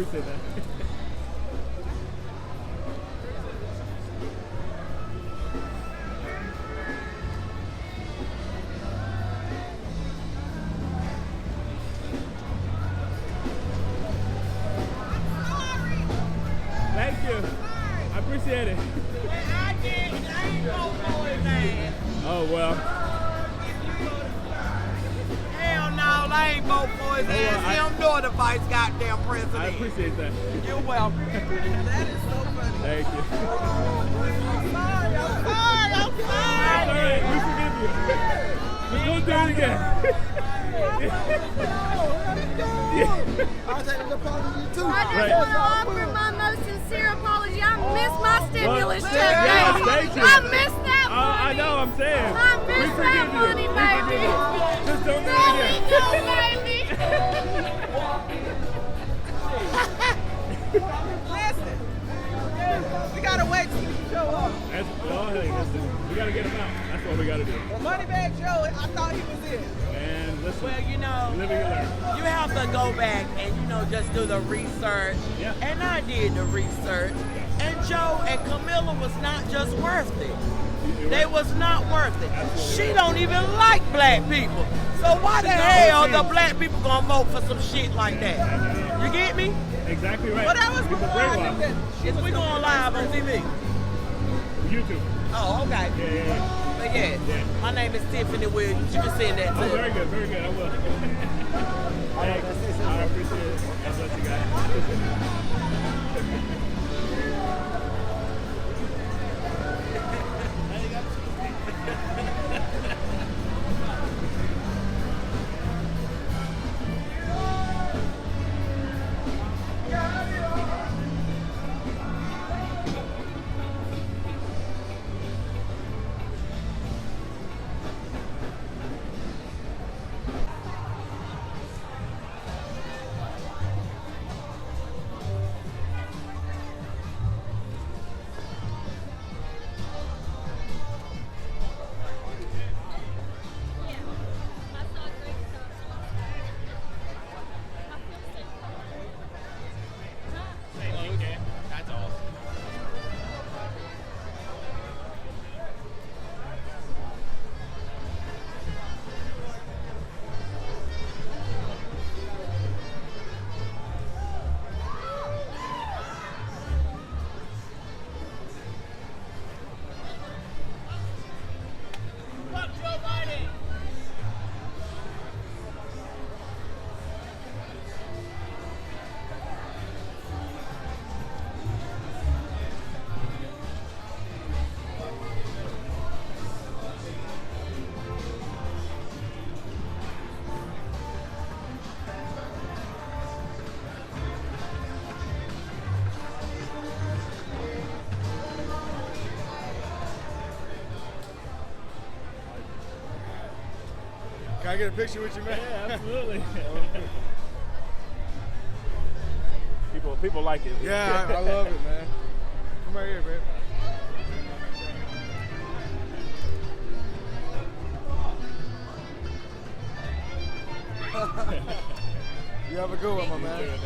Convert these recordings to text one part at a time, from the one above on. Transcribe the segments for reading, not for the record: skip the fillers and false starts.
appreciate that. Thank you. I appreciate it. I ain't vote for his ass. Oh, well. Hell no, I ain't vote for his ass. He don't know the vice goddamn president. I appreciate that. You're welcome. That is so funny. Thank you. I'm sorry. All right, we forgive you. Just don't do it again. I'll take an apology too. I just want to offer my most sincere apology. I missed my stimulus check, yes, baby. thank you. I missed that money. I know, I'm saying. I missed that money, baby. Just don't do Let it me again. go, baby. Listen, we gotta wait till you show up. We gotta get him out. That's what we gotta do. Moneybag Joe, I thought he was in. And listen, Well, you know, live and you learn. you have to go back and, you know, just do the research. Yeah. And I did the research. And Joe and Camilla was not just worth it. They was not worth it. She don't even like black people. So why the hell the black people gonna vote for some shit like that? You get me? Exactly right. Well, that was People before I brainwashed. knew that. We going live on TV. YouTube. Oh, okay. Yeah. But yeah, my name is Tiffany Williams. You can send that Oh, too. very good, very good. I will. Thanks. I appreciate it. God bless you guys. Can I get a picture with you, man? Yeah, absolutely. People like it. Yeah, I love it, man. Come right here, babe. You have a good one, my man.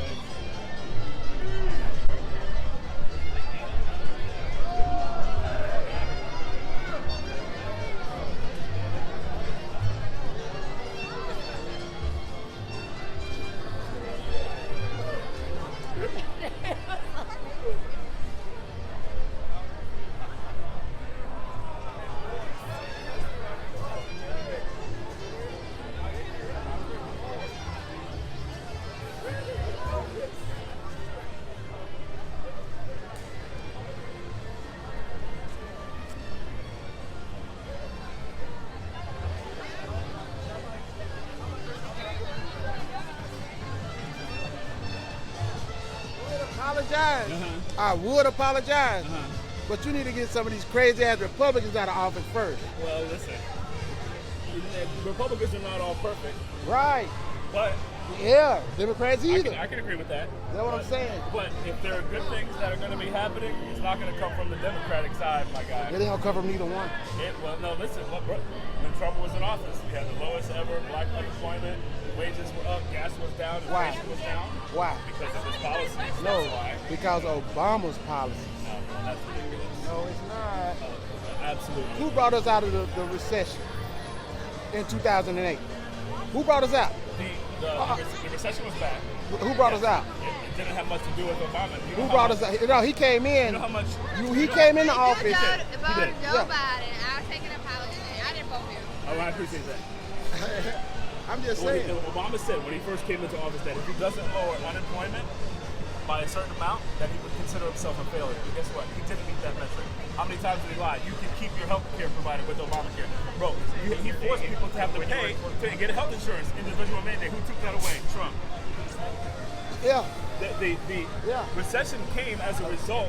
I would apologize, but you need to get some of these crazy ass Republicans out of office first. Well, listen, Republicans are not all perfect. Right. But Yeah, Democrats either. I can agree with that. That's what I'm saying. But if there are good things that are going to be happening, it's not going to come from the Democratic side, my guy. It ain't gonna come from neither one. Well, no, listen. When Trump was in office, we had the lowest ever black unemployment. Wages were up, gas was down, inflation was down. Why? Because of his policies. No, That's why. because of Obama's policies. No, that's ridiculous. No, it's not. Absolutely. Who brought us out of the recession in 2008? Who brought us out? The recession was bad. Who brought us out? It didn't have much to do with Obama. Who brought us out? No, he came in. You know how much? He came in the office. If I voted Joe Yeah. Biden, I'll take an apology. I didn't vote him. Oh, I appreciate that. I'm just Well, saying. Obama said when he first came into office that if he doesn't lower unemployment by a certain amount, that he would consider himself a failure. But guess what? He didn't meet that metric. How many times did he lie? You can keep your health care provider with Obamacare. Bro, he forced people to have to pay to get health insurance, individual mandate. Who took that away? Trump. Yeah. The recession came as a result.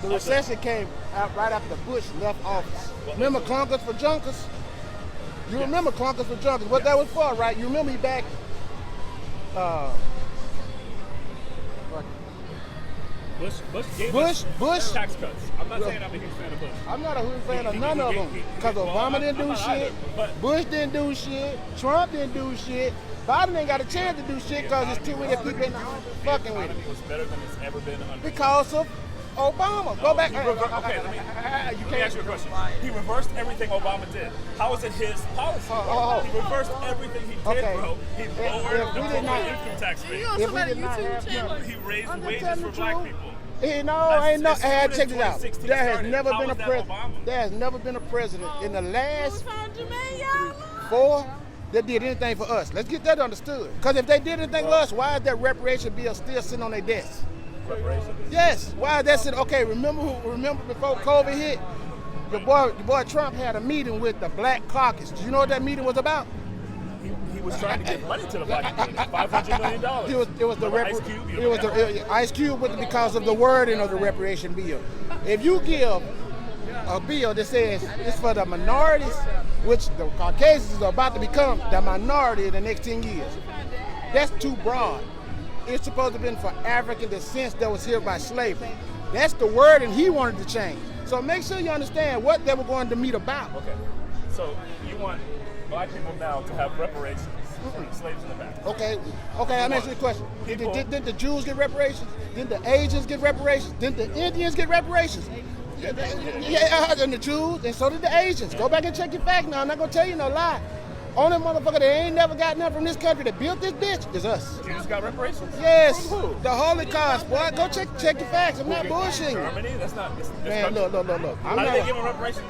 The recession came out right after Bush left office. Remember clunkers for junkers? You remember clunkers for junkers? What that was for, right? You remember he back. Bush gave Bush tax cuts. I'm not saying I'm a huge fan of Bush. I'm not a huge fan of none of them because Obama didn't do shit, Bush didn't do shit, Trump didn't do shit, Biden ain't got a chance to do shit because there's too many people in the office fucking with him. It was better than it's ever been under. Because of Obama. Go back. Okay, let me ask you a question. He reversed everything Obama did. How is it his policy? He reversed everything he did, bro. He lowered the income tax rate. If we did not have him, He raised wages for black people. check it out. There has never been a president. There has never been a president in the last 4 that did anything for us. Let's get that understood. Because if they did anything for us, why is that reparation bill still sitting on their desk? Yes. Why is that sitting? Okay, remember before COVID hit? Your boy Trump had a meeting with the Black Caucus. Do you know what that meeting was about? He was trying to give money to the black community, $500 million. It was the Ice Cube because of the wording of the reparation bill. If you give a bill that says it's for the minorities, which the Caucasians are about to become the minority in the next 10 years, that's too broad. It's supposed to have been for African descents that was here by slavery. That's the wording he wanted to change. So make sure you understand what they were going to meet about. Okay. So you want black people now to have reparations for the slaves in the back. Okay, I'm asking you a question. Didn't the Jews get reparations? Didn't the Asians get reparations? Didn't the Indians get reparations? Yeah, and the Jews, and so did the Asians. Go back and check your facts now. I'm not going to tell you no lie. Only motherfucker that ain't never got nothing from this country that built this bitch is us. Jews got reparations? Yes. From who? The Holocaust, boy. Go check your facts. I'm not bullshitting. Germany? That's not. Man, look. How did they give them reparations?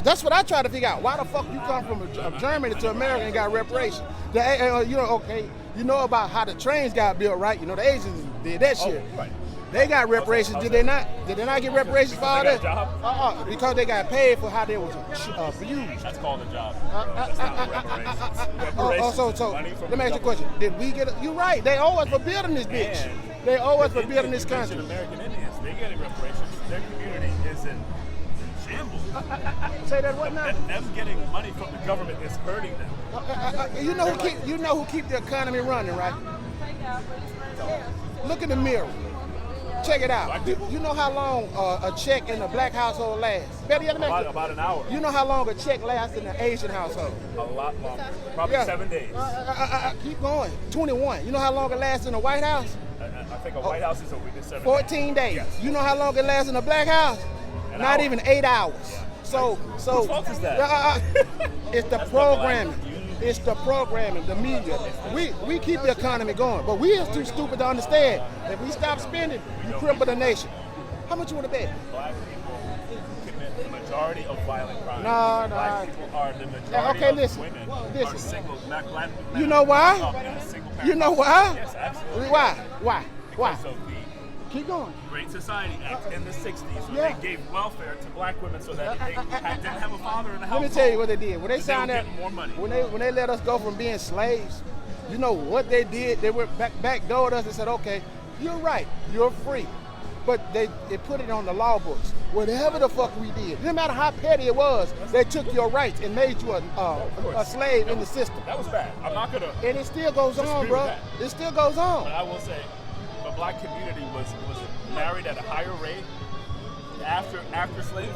That's what I try to figure out. Why the fuck you come from Germany to America and got reparations? You know about how the trains got built, right? You know the Asians did that shit. Right. They got reparations. Did they not? Did they not get reparations for all that? Job? Because they got paid for how they was used. That's called a job. That's not reparations. So let me ask you a question. Did we get? You're right. They owe us for building this bitch. They owe us for building this country. American Indians, they getting reparations. Their community is in shambles. Say that what now? Them getting money from the government is hurting them. You know who keep the economy running, right? Look in the mirror. Check it out. You know how long a check in a black household lasts? About an hour. You know how long a check lasts in an Asian household? A lot longer. Probably 7 days. Keep going. 21. You know how long it lasts in a White House? I think a White House is a week to 7 days. 14 days. Yes. You know how long it lasts in a black house? Not even 8 hours. Yeah. So whose fault is that? It's the programming. It's the programming, the media. We keep the economy going, but we is too stupid to understand. If we stop spending, we cripple the nation. How much you want to bet? Black people commit the majority of violent crimes. No. Black people are the majority of women are single. Black men You know why? You know why? Yes, absolutely. Why? Because of the Keep going. Great Society Act in the 60s, where they gave welfare to black women so that if they didn't have a father in the household. Let me tell you what they did. When they signed that, more money. when they let us go from being slaves, you know what they did? They went backdoored us and said, okay, you're right, you're free. but they put it on the law books. Whatever the fuck we did, no matter how petty it was, they took your rights and made you a slave in the system. That was bad. I'm not gonna. And it still goes on, bro. that. It still goes on. But I will say, the black community was married at a higher rate after slavery,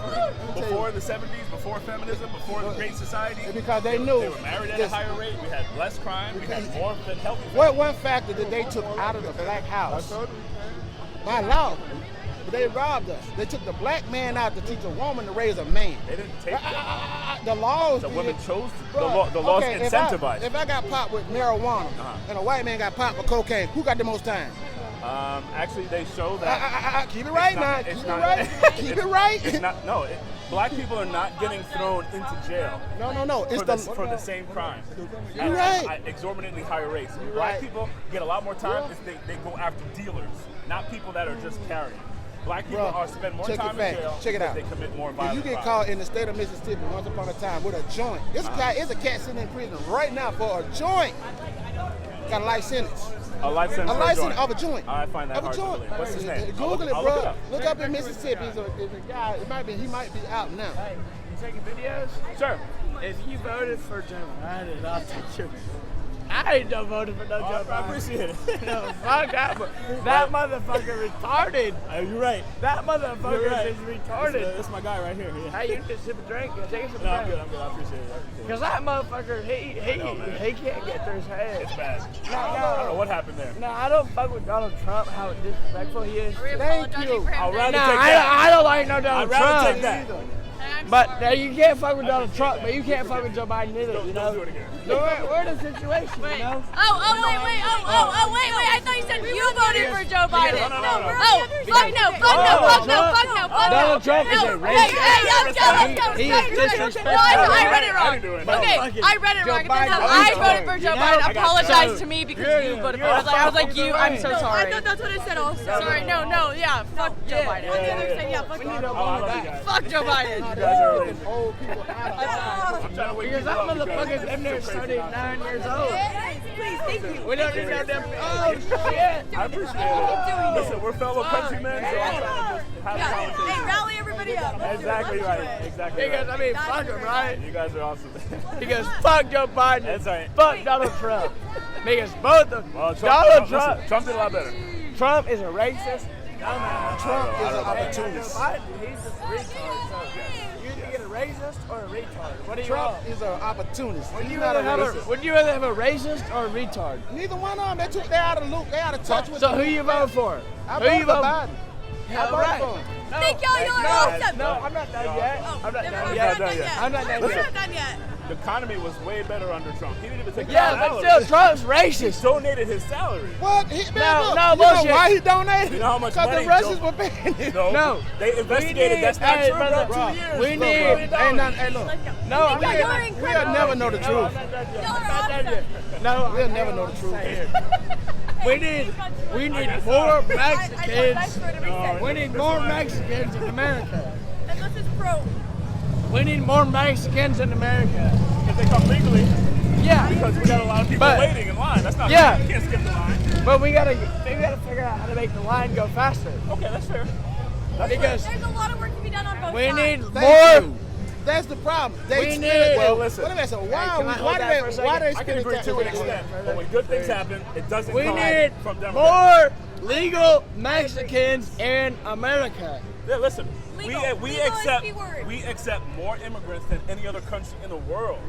before the 70s, before feminism, before the Great Society. Because they knew they were married at a higher rate. We had less crime. We had more healthy. What one factor that they took out of the black house? By law. But they robbed us. They took the black man out to teach a woman to raise a man. They didn't take that. The laws. The women chose. Bro, the laws okay, incentivized. If I got popped with marijuana and a white man got popped with cocaine, who got the most time? Actually, they show that. Keep it right now. Keep it right. Keep it right. It's not. No. Black people are not getting thrown into jail. No. It's for the same crime. You're right. At exorbitantly higher rates. Black people get a lot more time if they go after dealers, not people that are just carrying. Black people spend more time in jail because they commit more violent If you get caught in the state of Mississippi once upon a time with a joint, this guy is a cat sitting in prison right now for a joint. Got a life sentence. A life sentence. A life sentence of a joint. I find that hard to believe. What's his name? Google it, I'll bro. Look up in Mississippi. He's a guy. He might be out now. Hey, you taking videos? Sure. If you voted for Joe Biden, I'll take your. I ain't no voted for no Joe Biden. I appreciate it. No, fuck that. That motherfucker retarded. You're right. That motherfucker is retarded. That's my guy right here. Yeah. Hey, you can sip a drink. Take a sip of No, I'm drink. good. I appreciate it. Because that motherfucker, he can't get through his head. It's bad. No. I don't know what happened there. No, I don't fuck with Donald Trump, how disrespectful he is. Thank you. I'd rather No, take that. I don't like no Donald I'd rather Trump. take that. But you can't fuck with Donald Trump, but you can't fuck with Joe Biden either, you know? Don't do it again. So we're in a situation, you know? Wait. I thought you said you voted for Joe Biden. No. Fuck no. Donald Trump is a racist. He is disrespectful. I read it I wrong. didn't do it. No. Okay, I read it wrong. I voted for Joe Biden. Apologize to me because you voted for him. I was like you. I'm so sorry. I thought that's what I said also. Sorry. No. Yeah. Fuck Joe Biden. On the other side, yeah. Fuck Joe Biden. Fuck Joe Biden. You guys are amazing. Old people out of I'm trying to wake Because people that up motherfucker's in there it's so crazy. 39 years old. Please, thank you. We don't even know them. Oh, shit. I appreciate it. Listen, we're fellow countrymen, so I'm trying to just have a Hey, conversation. rally everybody up. Exactly right. Exactly He goes, right. I mean, fuck him, right? You guys are awesome. He goes, fuck Joe Biden. That's right. Fuck Donald Trump. Because both of Well, Donald Trump, listen, Trump did a lot better. Trump is a racist. Trump is an opportunist. Biden, he's a retard. So you either get a racist or a retard. What do you Trump want? is an opportunist. Would He's you not a rather racist. would you rather have a racist or a retard? Neither one of them. They out of the loop. They out of touch with. So who you vote for? I Who you voted for vote Biden. Yeah, I voted right. for him. No, Thank y'all. Y'all are awesome. no, I'm not done yet. I'm not done We're yet. not done yet. I'm not done We're yet. not done yet. The economy was way better under Trump. He didn't even take Yeah, his but salary. still, Trump's He racist. donated his salary. What? No, look, no, you know bullshit. why he donated? You know how much Because the money Russians Joe- were paying him. No. They investigated. That's not Hey, true, brother, bro. 2 years. we $2 need- billion. Hey, look. No, I'm not You're done. incredible. We'll never know the No, truth. I'm not done yet. Y'all I'm are not done awesome. yet. No, We'll never know the truth. We need more Mexicans. We need more Mexicans in America. And this is pro. We need more Mexicans in America. If they come legally, Yeah, because we got a lot of people But- waiting in line. That's not Yeah. fair. You can't skip the line. but we gotta figure out how to make the line go faster. Okay, that's fair. That's Because There's a lot of work to be done on both we sides. need Thank more. you. That's the problem. They We spend need- it. Well, listen. Wait a minute. So Hey, why can I hold that for a why they second? I can spend agree to an extent, but when good things happen, it doesn't We come need from Democrats. more legal Mexicans in America. Yeah, listen, Legal. we Legal is accept the word. we accept more immigrants than any other country in the world.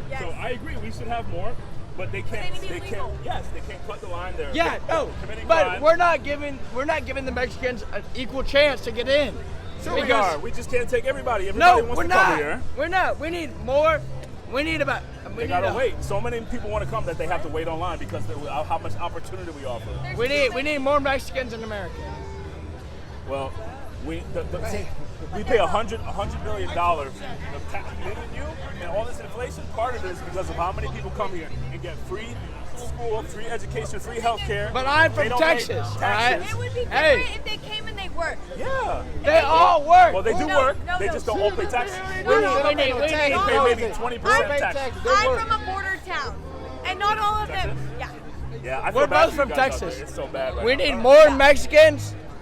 Yes. So I agree, we should have more, but they can't. They need to be They can't. legal. Yes, they can't cut the line there. Yeah, no, committing but crime. we're not giving the Mexicans an equal chance to get in. Sure we because- are. We just can't take everybody. Everybody No, wants we're to come not. here. We're not. We need more. We need about. We They need gotta wait. So many people want to come that they have to wait online because of how much opportunity we offer. We need more Mexicans in America. Well, we pay $100 billion of tax. You and all this inflation. Part of it is because of how many people come here and get free school, free education, free health care. But I'm They from don't pay Texas, all taxes. right? It would be different Hey. if they came and they worked. Yeah. They all work. Well, they do No, work. no, They no. just don't all pay taxes. We need. They pay maybe 20% taxes. I'm from a border town, and not all of them. Yeah. Yeah, I feel We're bad both for you from guys out there. Texas. It's so bad right We now. need more Mexicans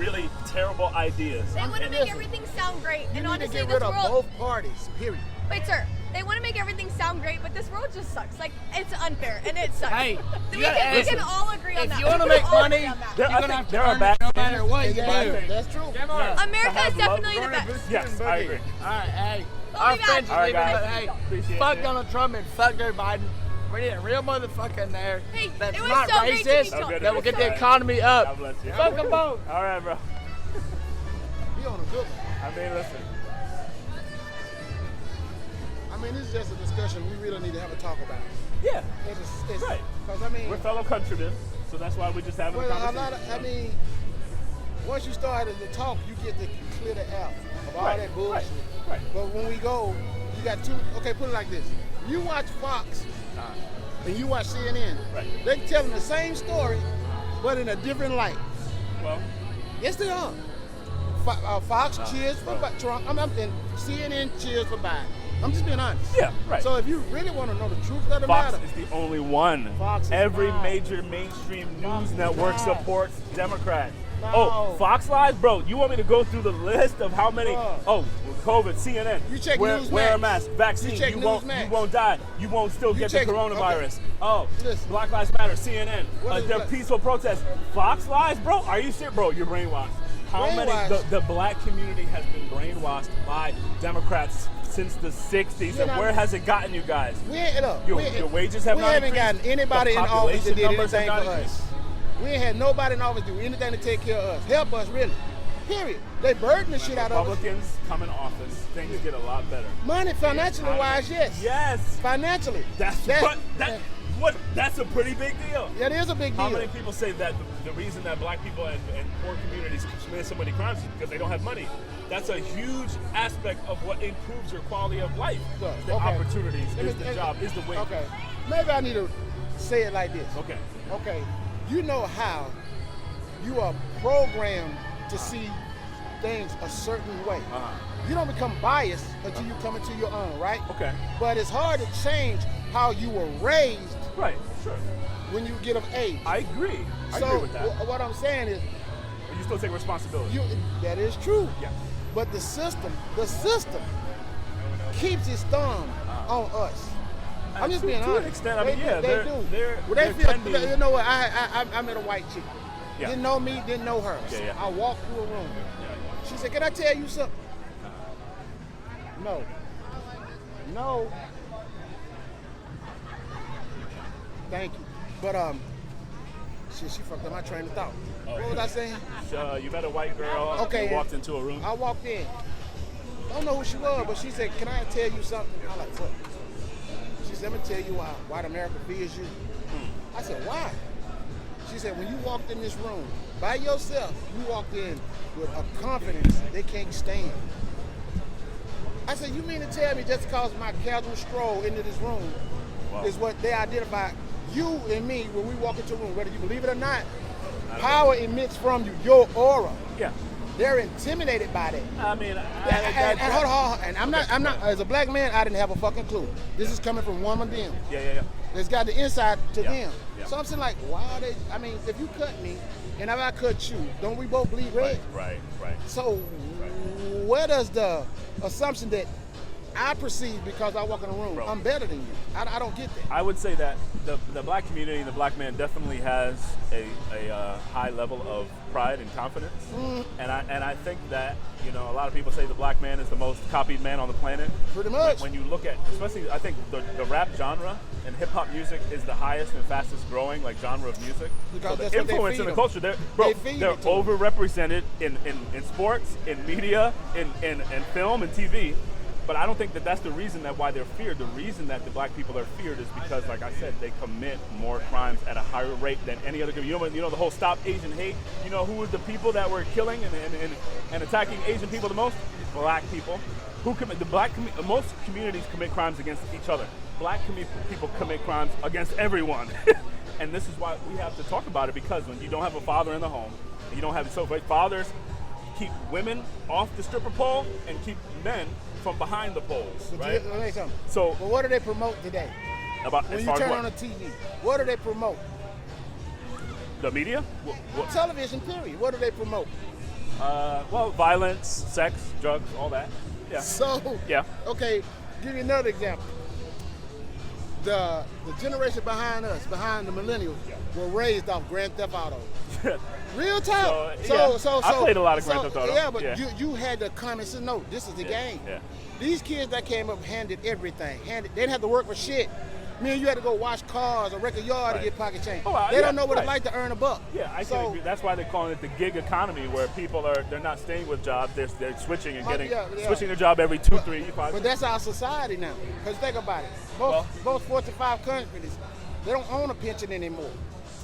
really terrible ideas. They want to make everything sound great, and You need to honestly, get this rid of world. both parties, period. Wait, sir. They want to make everything sound great, but this world just sucks. Like, it's unfair, and it sucks. Hey, we can all agree on if that. you want to We make can all money, agree on that. you're going to have to earn bad it no matter what you do. That's true. America is definitely the best. Yes, I agree. All right, hey, We'll our be back. friends All are right, leaving, guys. but hey, Appreciate fuck it. Donald Trump and fuck Joe Biden. We need a real motherfucker in there Hey, that's it was not so great to meet racist, y'all. that will get the God economy up. bless you. Fuck them both. All right, bro. We on a good one. I mean, listen. I mean, this is just a discussion we really need to have a talk about. Yeah. It's, Right. Because, I mean, We're fellow countrymen, so that's why we're just having a well, conversation. I mean, once you start to talk, you get to clear the air of all Right, that bullshit. right. But when we go, you got two. Okay, put it like this: you watch Fox and you watch CNN. Right. They telling the same story, but in a different light. Well, Yes, they are. Fox cheers for Trump. And CNN cheers for Biden. I'm just being honest. yeah, right. So if you really want to know the truth of the Fox matter, is the only one. Fox is Every not. major mainstream Fox news is network not. supports Democrats. No. Oh, Fox Live? Bro, you want me to go through the list of how many? Bro. Oh, COVID, CNN. You check wear Newsmax. a mask, vaccine. You check won't, Newsmax. you won't die. You won't still get check- the coronavirus. okay. Oh, Listen. Black Lives Matter, CNN. What is Their Black- peaceful protests. Fox Live, bro? Are you serious? Bro, you're brainwashed. How many? Brainwashed? The black community has been brainwashed by Democrats since the 60s. You're And not- where has it gotten you guys? we ain't look. Your we- wages have we not haven't increased. gotten anybody The in office that did population numbers have anything not for us. We ain't had nobody in office do anything to take care of us, help us really. Period. They burden the shit out of us. Republicans come in office, things get a lot better. Money, financially wise, yes. Yes. Financially. That's a pretty big deal. That is a big deal. How many people say that the reason that black people and poor communities commit so many crimes is because they don't have money? That's a huge aspect of what improves your quality of life. So, The okay. opportunities, Let is me- the job, is the way. Okay. Maybe I need to say it like this. Okay. Okay. You know how you are programmed to see things a certain way. You don't become biased until you come into your own, right? Okay. But it's hard to change how you were raised Right. Sure. when you get of age. I agree. I so agree with that. what I'm saying is, But you still take responsibility. that is true. Yeah. But the system keeps its thumb on us. I'm just being to an honest. extent, I mean, they, yeah, they they're- do. they're- Well, there they feel. can be- You know what? I met a white chick. Yeah. Didn't know me. Didn't know her. Yeah, yeah. I walked through a room. She said, "Can I tell you something?" No. No. Thank you. But she fucked up my train of thought. What was I saying? So, you met a white girl. Okay. You walked into a room. I walked in. Don't know who she was, but she said, "Can I tell you something?" I'm like, "What?" She said, "Let me tell you why white America fears you." I said, "Why?" She said, "When you walked in this room by yourself, you walked in with a confidence they can't stand." I said, "You mean to tell me just because my casual stroll into this room is what they identify you and me when we walk into a room, whether you believe it or not, power emits from you, your aura." Yeah. They're intimidated by that. I mean, And hold on. And I'm not, as a black man, I didn't have a fucking clue. This is coming from one of them. Yeah. It's got the inside to Yeah, them. yeah. So I'm saying, like, why are they, I mean, if you cut me and if I cut you, don't we both bleed red? Right. So where does the assumption that I perceive because I walk in a room, Bro. I'm better than you? I don't get that. I would say that the black community, the black man definitely has a high level of pride and confidence. And I think that, you know, a lot of people say the black man is the most copied man on the planet. Pretty much. When you look at, especially, I think the rap genre and hip hop music is the highest and fastest growing like genre of music. Because so that's the what they influence feed in the them. culture, they're overrepresented in sports, in media, in film and TV. But I don't think that that's the reason why they're feared. The reason that the black people are feared is because, like I said, they commit more crimes at a higher rate than any other community. You know the whole Stop Asian Hate. You know who was the people that were killing and attacking Asian people the most? Black people. Most communities commit crimes against each other. Black people commit crimes against everyone. And this is why we have to talk about it, because when you don't have a father in the home, and you don't have fathers keep women off the stripper pole and keep men from behind the poles, But right? let me tell you something. So But what do they promote today? about When as you far turn as on what? the TV, what do they promote? The media? What? Television, period. What do they promote? Well, violence, sex, drugs, all that. Yeah. So, Yeah. okay, give you another example. The generation behind us, behind the millennials, were raised off Grand Theft Auto. Real talk. So I played a lot of Grand Theft Auto. Yeah, but you had the common sense. No, this is the game. Yeah. These kids that came up handed everything. They didn't have to work for shit. Me and you had to go wash cars or wreck a yard to get pocket change. They don't know what it's like to earn a buck. Yeah, I can agree. That's why they're calling it the gig economy, where people they're not staying with jobs, they're switching and switching their job every 2, 3, 5. But that's our society now. Because think about it. Most 45 countries, they don't own a pension anymore.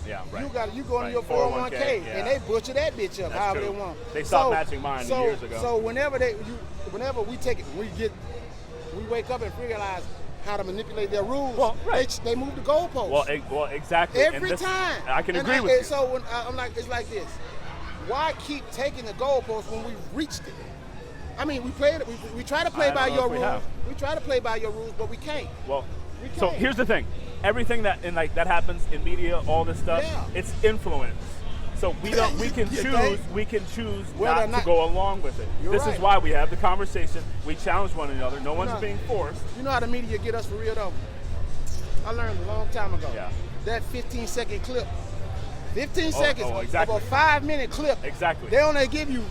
Yeah, right. You go into your 401k and they butcher that bitch up however they want. They stopped matching mine years ago. So whenever we take it, we wake up and realize how to manipulate their rules. Well, right. They move the goalposts. Well, exactly. Every time. I can agree with you. So when I'm like, it's like this. Why keep taking the goalposts when we've reached it? I mean, we try to play by your rules. We try to play by your rules, but we can't. Well, so here's the thing. Everything that happens in media, all this stuff, it's influence. So we can choose not to go along with it. This is why we have the conversation. We challenge one another. No one's being forced. You know how the media get us for real though? I learned a long time ago. Yeah. That 15-second clip. 15 seconds exactly. of a 5-minute clip. Exactly. They only give you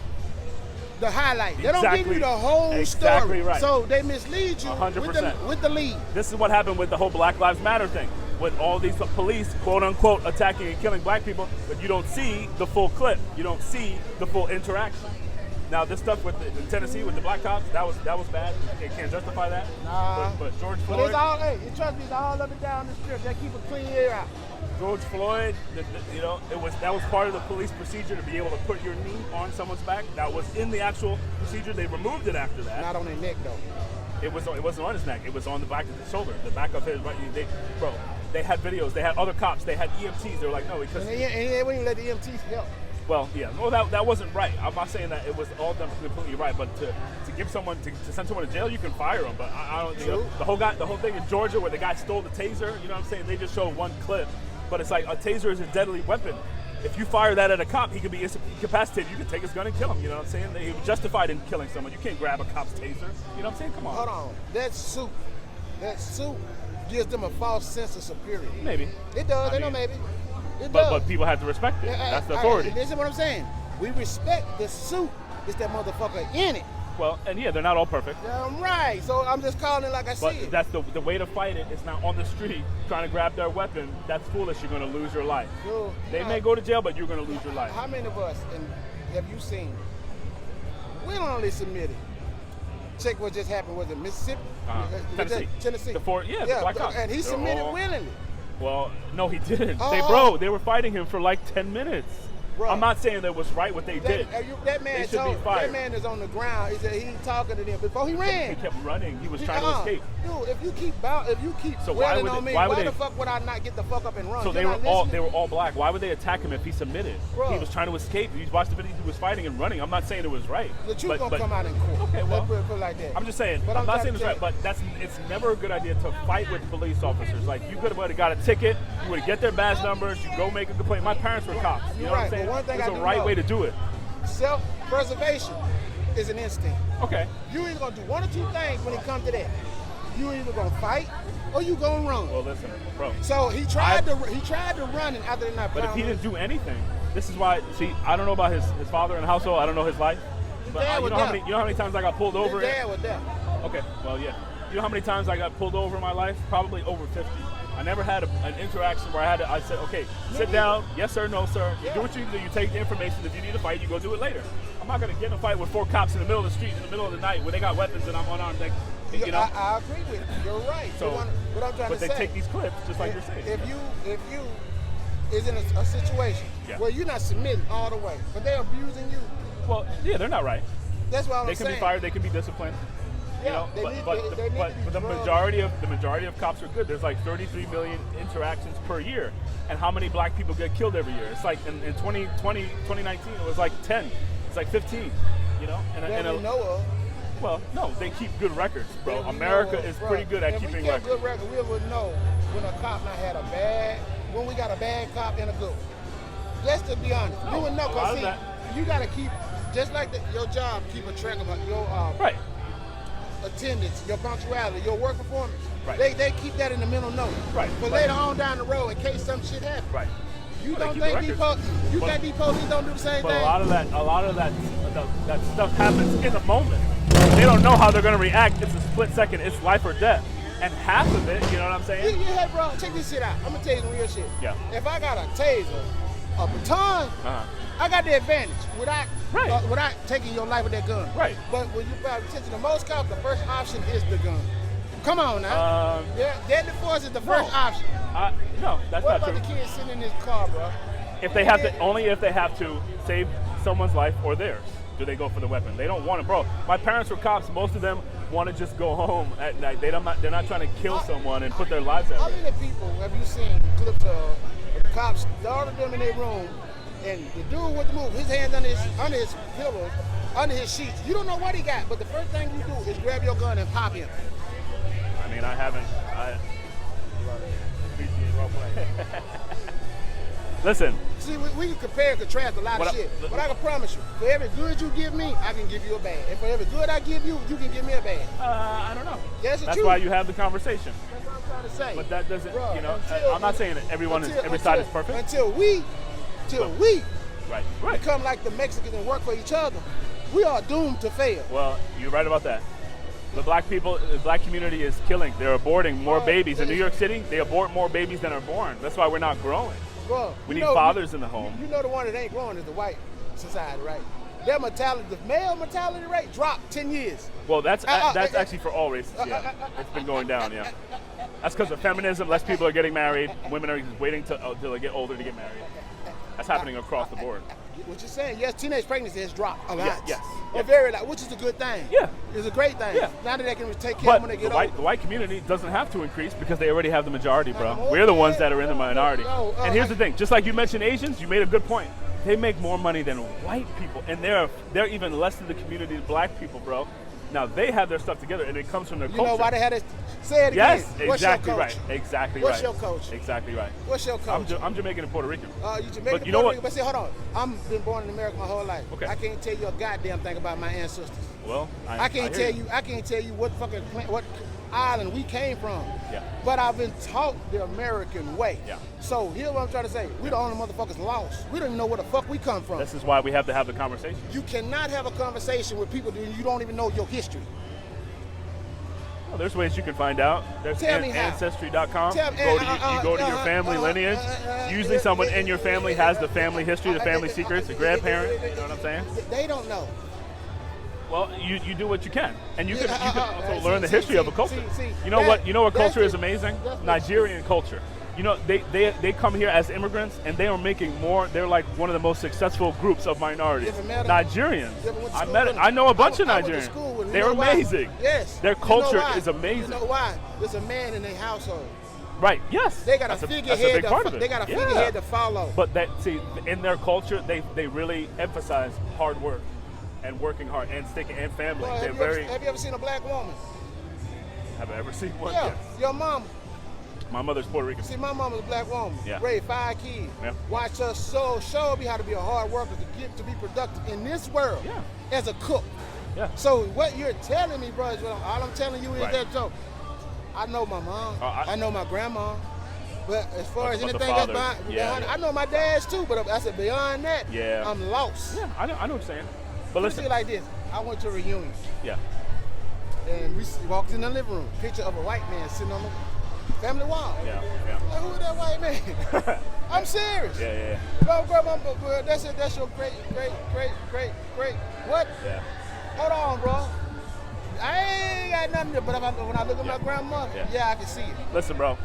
the highlight. They don't give you the whole story. Right. So they mislead you 100%. with the lead. This is what happened with the whole Black Lives Matter thing. With all these police, quote unquote, attacking and killing black people, but you don't see the full clip. You don't see the full interaction. Now, this stuff in Tennessee with the black cops, that was bad. You can't justify that. Nah. But George Floyd. But it's all, trust me, it's all up and down the strip. They keep a clean air out. George Floyd, that was part of the police procedure to be able to put your knee on someone's back. That was in the actual procedure. They removed it after that. Not on their neck though. It wasn't on his neck. It was on the back of his shoulder, the back of his right. They had videos. They had other cops. They had EMTs. They were like, no, because and they wouldn't even let the EMTs help. Well, yeah, no, that wasn't right. I'm not saying that it was all done completely right, but to give someone to send someone to jail, you can fire them. But I don't. The whole thing in Georgia where the guy stole the taser. You know what I'm saying? They just show one clip, but it's like a taser is a deadly weapon. If you fire that at a cop, he could be incapacitated. You can take his gun and kill him. You know what I'm saying? He was justified in killing someone. You can't grab a cop's taser. You know what I'm saying? Come on. Hold on. That suit gives them a false sense of superiority. Maybe. It does. They know maybe. It does. But people have to respect it. That's the authority. This is what I'm saying. We respect the suit. It's that motherfucker in it. Well, and yeah, they're not all perfect. I'm right. So I'm just calling it like I see it. But that's the way to fight it. It's not on the street trying to grab their weapon. That's foolish. You're going to lose your life. They may go to jail, but you're going to lose your life. How many of us have you seen willingly submitted? Check what just happened. Was it Mississippi? Tennessee. The black cops. And he submitted willingly. Well, no, he didn't. They were fighting him for like 10 minutes. Bro, I'm not saying that was right what they did. That man is on the ground. He said he's talking to them before he ran. He kept running. He was trying to escape. Dude, if you keep wailing on me, why the fuck would I not get the fuck up and run? So they were all black. Why would they attack him if he submitted? Bro. He was trying to escape. You watched the video. He was fighting and running. I'm not saying it was right. The truth gonna come out in court. Okay, well, let's put it like that. I'm just saying. I'm not saying it's right, but it's never a good idea to fight with police officers. Like you could have got a ticket. You would get their badge numbers. You go make a complaint. My parents were cops. You know what I'm saying? One thing it's the right way to do it. Self-preservation is an instinct. Okay. You either gonna do one or two things when it comes to that. You either gonna fight or you gonna run. Well, listen, bro. So he tried to run, and after that, but if he didn't do anything, this is why. See, I don't know about his father in the household. I don't know his life. But you know how many times I got pulled over? His dad was there. Okay. Well, yeah. You know how many times I got pulled over in my life? Probably over 50. I never had an interaction where I said, okay, sit down, yes sir, no sir. You do what you do, you take the information. If you need to fight, you go do it later. I'm not going to get in a fight with 4 cops in the middle of the street in the middle of the night where they got weapons and I'm unarmed. Like, you know? I agree with you. You're right. So, what I'm trying to say, they take these clips just like you're saying. If you is in a situation where you're not submitting all the way, but they're abusing you. Well, yeah, they're not right. That's what I'm saying. They can be fired. They can be disciplined. Yeah, but the majority of cops are good. There's like 33 million interactions per year, and how many black people get killed every year? It's like in 2019, it was like 10. It's like 15. You know, we know of. Well, no, they keep good records, bro. America is pretty good at keeping records. If we kept good records, we would know when a cop when we got a bad cop and a good one. Just to be honest, we would know because you got to keep just like your job, keep a track of your Right. attendance, your punctuality, your work performance. Right. They keep that in the mental note. Right. But later on down the road, in case some shit happens. Right. You Well, don't they keep think the these records. these police don't do the same But thing? a lot of that stuff happens in the moment. They don't know how they're going to react. It's a split second. It's life or death. And half of it, you know what I'm saying? Yeah, bro, check this shit out. I'm gonna tell you some real shit. Yeah. If I got a taser, a baton, I got the advantage without taking your life with that gun. Right. But when you pay attention to most cops, the first option is the gun. Come on now. Deadly force is the first option. No, that's what not about true. the kids sitting in this car, bro? If they have to, only if they have to save someone's life or theirs, do they go for the weapon. They don't want to, bro. My parents were cops. Most of them want to just go home at night. They're not trying to kill someone and put their lives at How risk. many people have you seen clips of the cops, all of them in their room, and the dude with the move, his hands under his pillows, under his sheets. You don't know what he got, but the first thing you do is grab your gun and pop him. I mean, I appreciate role play. Listen. See, we can compare and contrast a lot of shit. But I can promise you, for every good you give me, I can give you a bad. And for every good I give you, you can give me a bad. I don't know. That's the That's truth. why you have the conversation. That's what I'm trying to say. But that doesn't, Bro, I'm not saying that every side is perfect. Until we Right. become like the Mexicans and work for each other, we are doomed to fail. Well, you're right about that. The black community is killing. They're aborting more babies. In New York City, they abort more babies than are born. That's why we're not growing. Bro, we need fathers in the home. You know the one that ain't growing is the white society, right? Their mortality, the male mortality rate dropped 10 years. Well, that's actually for all races, yeah. It's been going down, yeah. That's because of feminism. Less people are getting married. Women are waiting till they get older to get married. That's happening across the board. What you're saying, yes, teenage pregnancy has dropped a lot. Yes. A very lot, which is a good thing. Yeah. It's a great thing. Yeah. Now that they can take care of when they get older. The white community doesn't have to increase because they already have the majority, bro. We're the ones that are in the minority. And here's the thing, just like you mentioned Asians, you made a good point. They make more money than white people, and they're even less than the community of black people, bro. Now they have their stuff together, and it comes from their culture. You know why they had it? Say it again. Yes, What's exactly your right. culture? Exactly What's right. your culture? Exactly right. What's your culture? I'm Jamaican and Puerto Rican. You Jamaican but you know what? But see, hold on. I've been born in America my whole life. Okay. I can't tell you a goddamn thing about my ancestors. Well, I can't tell you what island we came from. Yeah. But I've been taught the American way. Yeah. So here's what I'm trying to say. We the only motherfuckers lost. We don't even know where the fuck we come from. This is why we have to have the conversation. You cannot have a conversation with people that you don't even know your history. Well, there's ways you can find out. There's Ancestry.com. You go to your family lineage. Usually someone in your family has the family history, the family secrets, the grandparent. You know what I'm saying? They don't know. Well, you do what you can, and you can also learn the history of a culture. You know what culture is amazing? Nigerian culture. You know, they come here as immigrants, and they are making more. They're like one of the most successful groups of minorities. Nigerians. I know a bunch of Nigerians. They're amazing. Yes. Their culture is amazing. You know why? There's a man in their household. Right. Yes. They got a figurehead. They got a figurehead to follow. But in their culture, they really emphasize hard work and working hard and sticking and family. Well, have you ever seen a black woman? Have I ever seen one? Yeah. Yes. Your mama. My mother's Puerto Rican. See, my mama's a black woman. Yeah. Raised 5 kids. Yeah. Watch her show me how to be a hard worker to be productive in this world. Yeah. As a cook. Yeah. So what you're telling me, bro, is all I'm telling you is that, Joe, I know my mom. I know my grandma. But as far as anything that's behind, I know my dad's too, but I said beyond that, I'm lost. Yeah, I know what you're saying. But listen. See it like this. I went to a reunion. Yeah. And we walked in the living room. Picture of a white man sitting on the family wall. Yeah. Like, who is that white man? I'm serious. Yeah. No, grandma, but that's your great. What? Yeah. Hold on, bro. I ain't got nothing to, but when I look at my grandmother, I can see it. Listen, bro.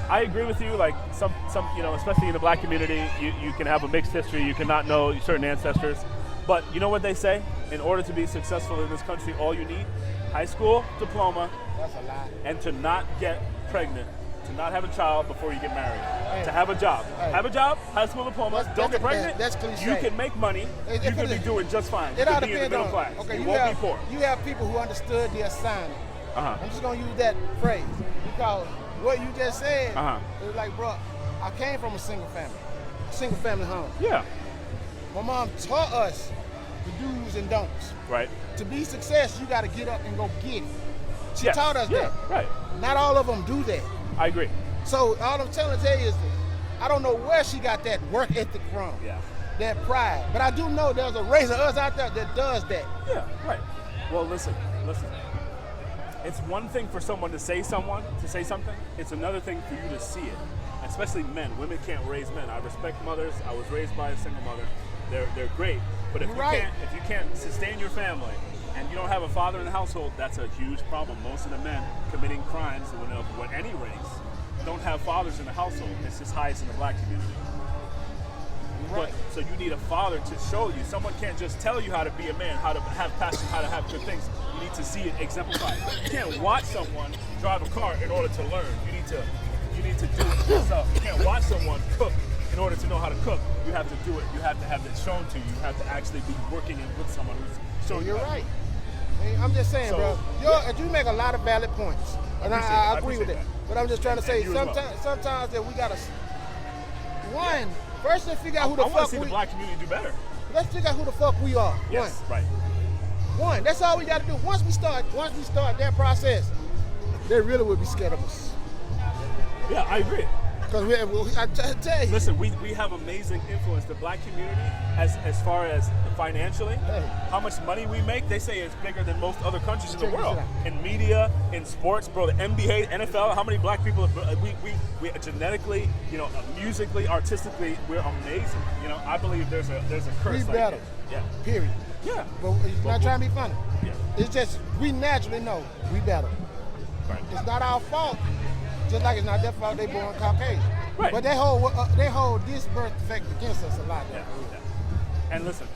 I agree with you. Like some, especially in the black community, you can have a mixed history. You cannot know certain ancestors. But you know what they say? In order to be successful in this country, all you need, high school diploma. That's a lie. And to not get pregnant, to not have a child before you get married, to have a job. Have a job, high school diploma, don't get pregnant. That's cliche. You can make money. You can be doing just fine. You can be in the middle class. Okay, you won't be poor. You have people who understood the assignment. I'm just going to use that phrase because what you just said, it was like, bro, I came from a single family home. Yeah. My mom taught us the do's and don'ts. Right. To be success, you got to get up and go get it. She Yes. taught us Yeah, that. right. Not all of them do that. I agree. So all I'm telling you is, I don't know where she got that work ethic from. Yeah. That pride. But I do know there's a race of us out there that does that. Yeah, right. Well, listen. It's one thing for someone to say something. It's another thing for you to see it. Especially men. Women can't raise men. I respect mothers. I was raised by a single mother. They're great. But if you can't sustain your family and you don't have a father in the household, that's a huge problem. Most of the men committing crimes when any race don't have fathers in the household. It's just highest in the black community. Right. So you need a father to show you. Someone can't just tell you how to be a man, how to have passion, how to have good things. You need to see it exemplified. You can't watch someone drive a car in order to learn. You need to do it yourself. You can't watch someone cook in order to know how to cook. You have to do it. You have to have it shown to you. You have to actually be working with someone who's showing you. You're right. I'm just saying, bro. You make a lot of valid points, and I agree with it. But I'm just trying to say, sometimes that we gotta first let's figure out who the fuck we. I want to see the black community do better. Let's figure out who the fuck we are. Yes, right. One. That's all we got to do. Once we start that process, they really will be scared of us. Yeah, I agree. Because I tell you. Listen, we have amazing influence. The black community, as far as financially, how much money we make, they say it's bigger than most other countries in the world. In media, in sports, bro, the NBA, NFL, how many black people, we genetically, musically, artistically, we're amazing. I believe there's a curse. We better. Yeah. Period. Yeah. But it's not trying to be funny. Yeah. It's just, we naturally know we better. Right. It's not our fault. Just like it's not their fault they born Caucasian. Right. But they hold this birth effect against us a lot. Yeah. And listen,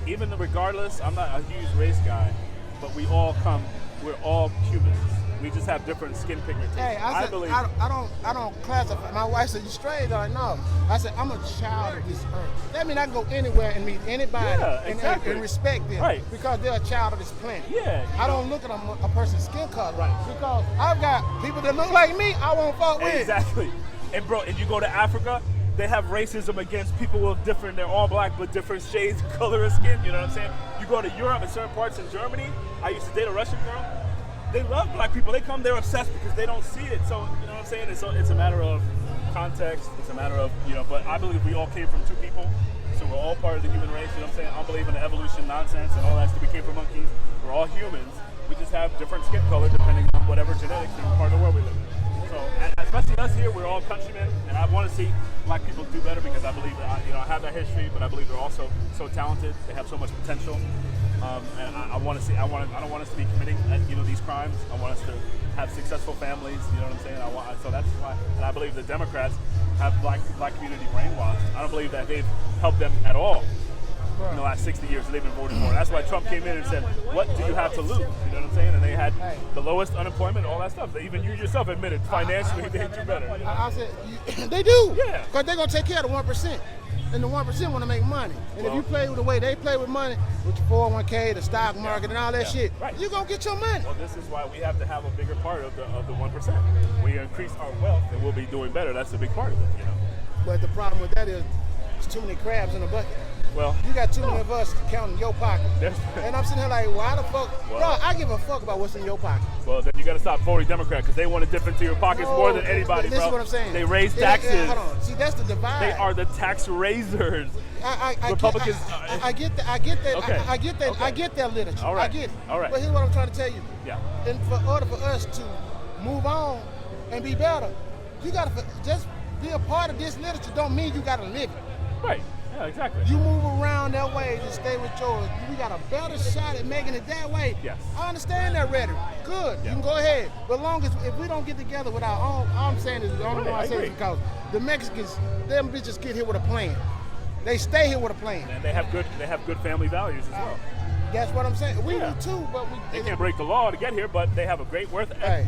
even regardless, I'm not a huge race guy, but we're all humans. We just have different skin pigmentation. Hey, I believe. I don't classify. My wife said, "You straight?" I'm like, no. I said, I'm a child of this earth. That means I can go anywhere and meet anybody and respect them. Right. Because they're a child of this planet. Yeah. I don't look at a person's skin color. Right. Because I've got people that look like me, I won't fuck with. Exactly. And bro, if you go to Africa, they have racism against people with different, they're all black, but different shades of color of skin, you know what I'm saying? You go to Europe and certain parts in Germany, I used to date a Russian girl, they love black people. They come, they're obsessed because they don't see it. So, you know what I'm saying? It's a matter of context. It's a matter of, but I believe we all came from two people. So we're all part of the human race, you know what I'm saying? I don't believe in the evolution nonsense and all that stuff. We came from monkeys. We're all humans. We just have different skin color depending on whatever genetics and part of the world we live in. So, especially us here, we're all countrymen, and I want to see black people do better because I believe that, I have that history, but I believe they're also so talented. They have so much potential. And I want to see. I don't want us to be committing, these crimes. I want us to have successful families. You know what I'm saying? So that's why. And I believe the Democrats have black community brainwashed. I don't believe that they've helped them at all in the last 60 years that they've been voting for. That's why Trump came in and said, "What do you have to lose?" You know what I'm saying? And they had the lowest unemployment, all that stuff. Even you yourself admitted financially they do better. I said they do. Yeah. Because they're gonna take care of the 1%. And the 1% want to make money. And if you play with the way they play with money, with your 401k, the stock market, and all that shit, you're going to get your money. Well, this is why we have to have a bigger part of the 1%. We increase our wealth, and we'll be doing better. That's a big part of it, But the problem with that is there's too many crabs in the bucket. Well, you got too many of us counting your pocket. And I'm sitting here like, why the fuck? Bro, I give a fuck about what's in your pocket. Well, then you got to stop voting Democrat because they want to dip into your pockets more than anybody, this bro. Is what I'm saying. They raise taxes. Hold on. See, that's the divide. They are the tax raisers. Republicans. I get that. Okay. I get that. Okay. I get that literature. All right. I get it. All right. But here's what I'm trying to tell you. Yeah. In order for us to move on and be better, you got to just be a part of this literature. Don't mean you got to live it. Right. Yeah, exactly. You move around that way to stay with yours. We got a better shot at making it that way. Yes. I understand that rhetoric. Good. Yeah. You can go ahead. But long as if we don't get together with our own, all I'm saying is the only one I say is because the Mexicans, them bitches get here with a plan. They stay here with a plan. And they have good family values as well. That's what I'm saying. We do too, but they can't break the law to get here, but they have a great work ethic.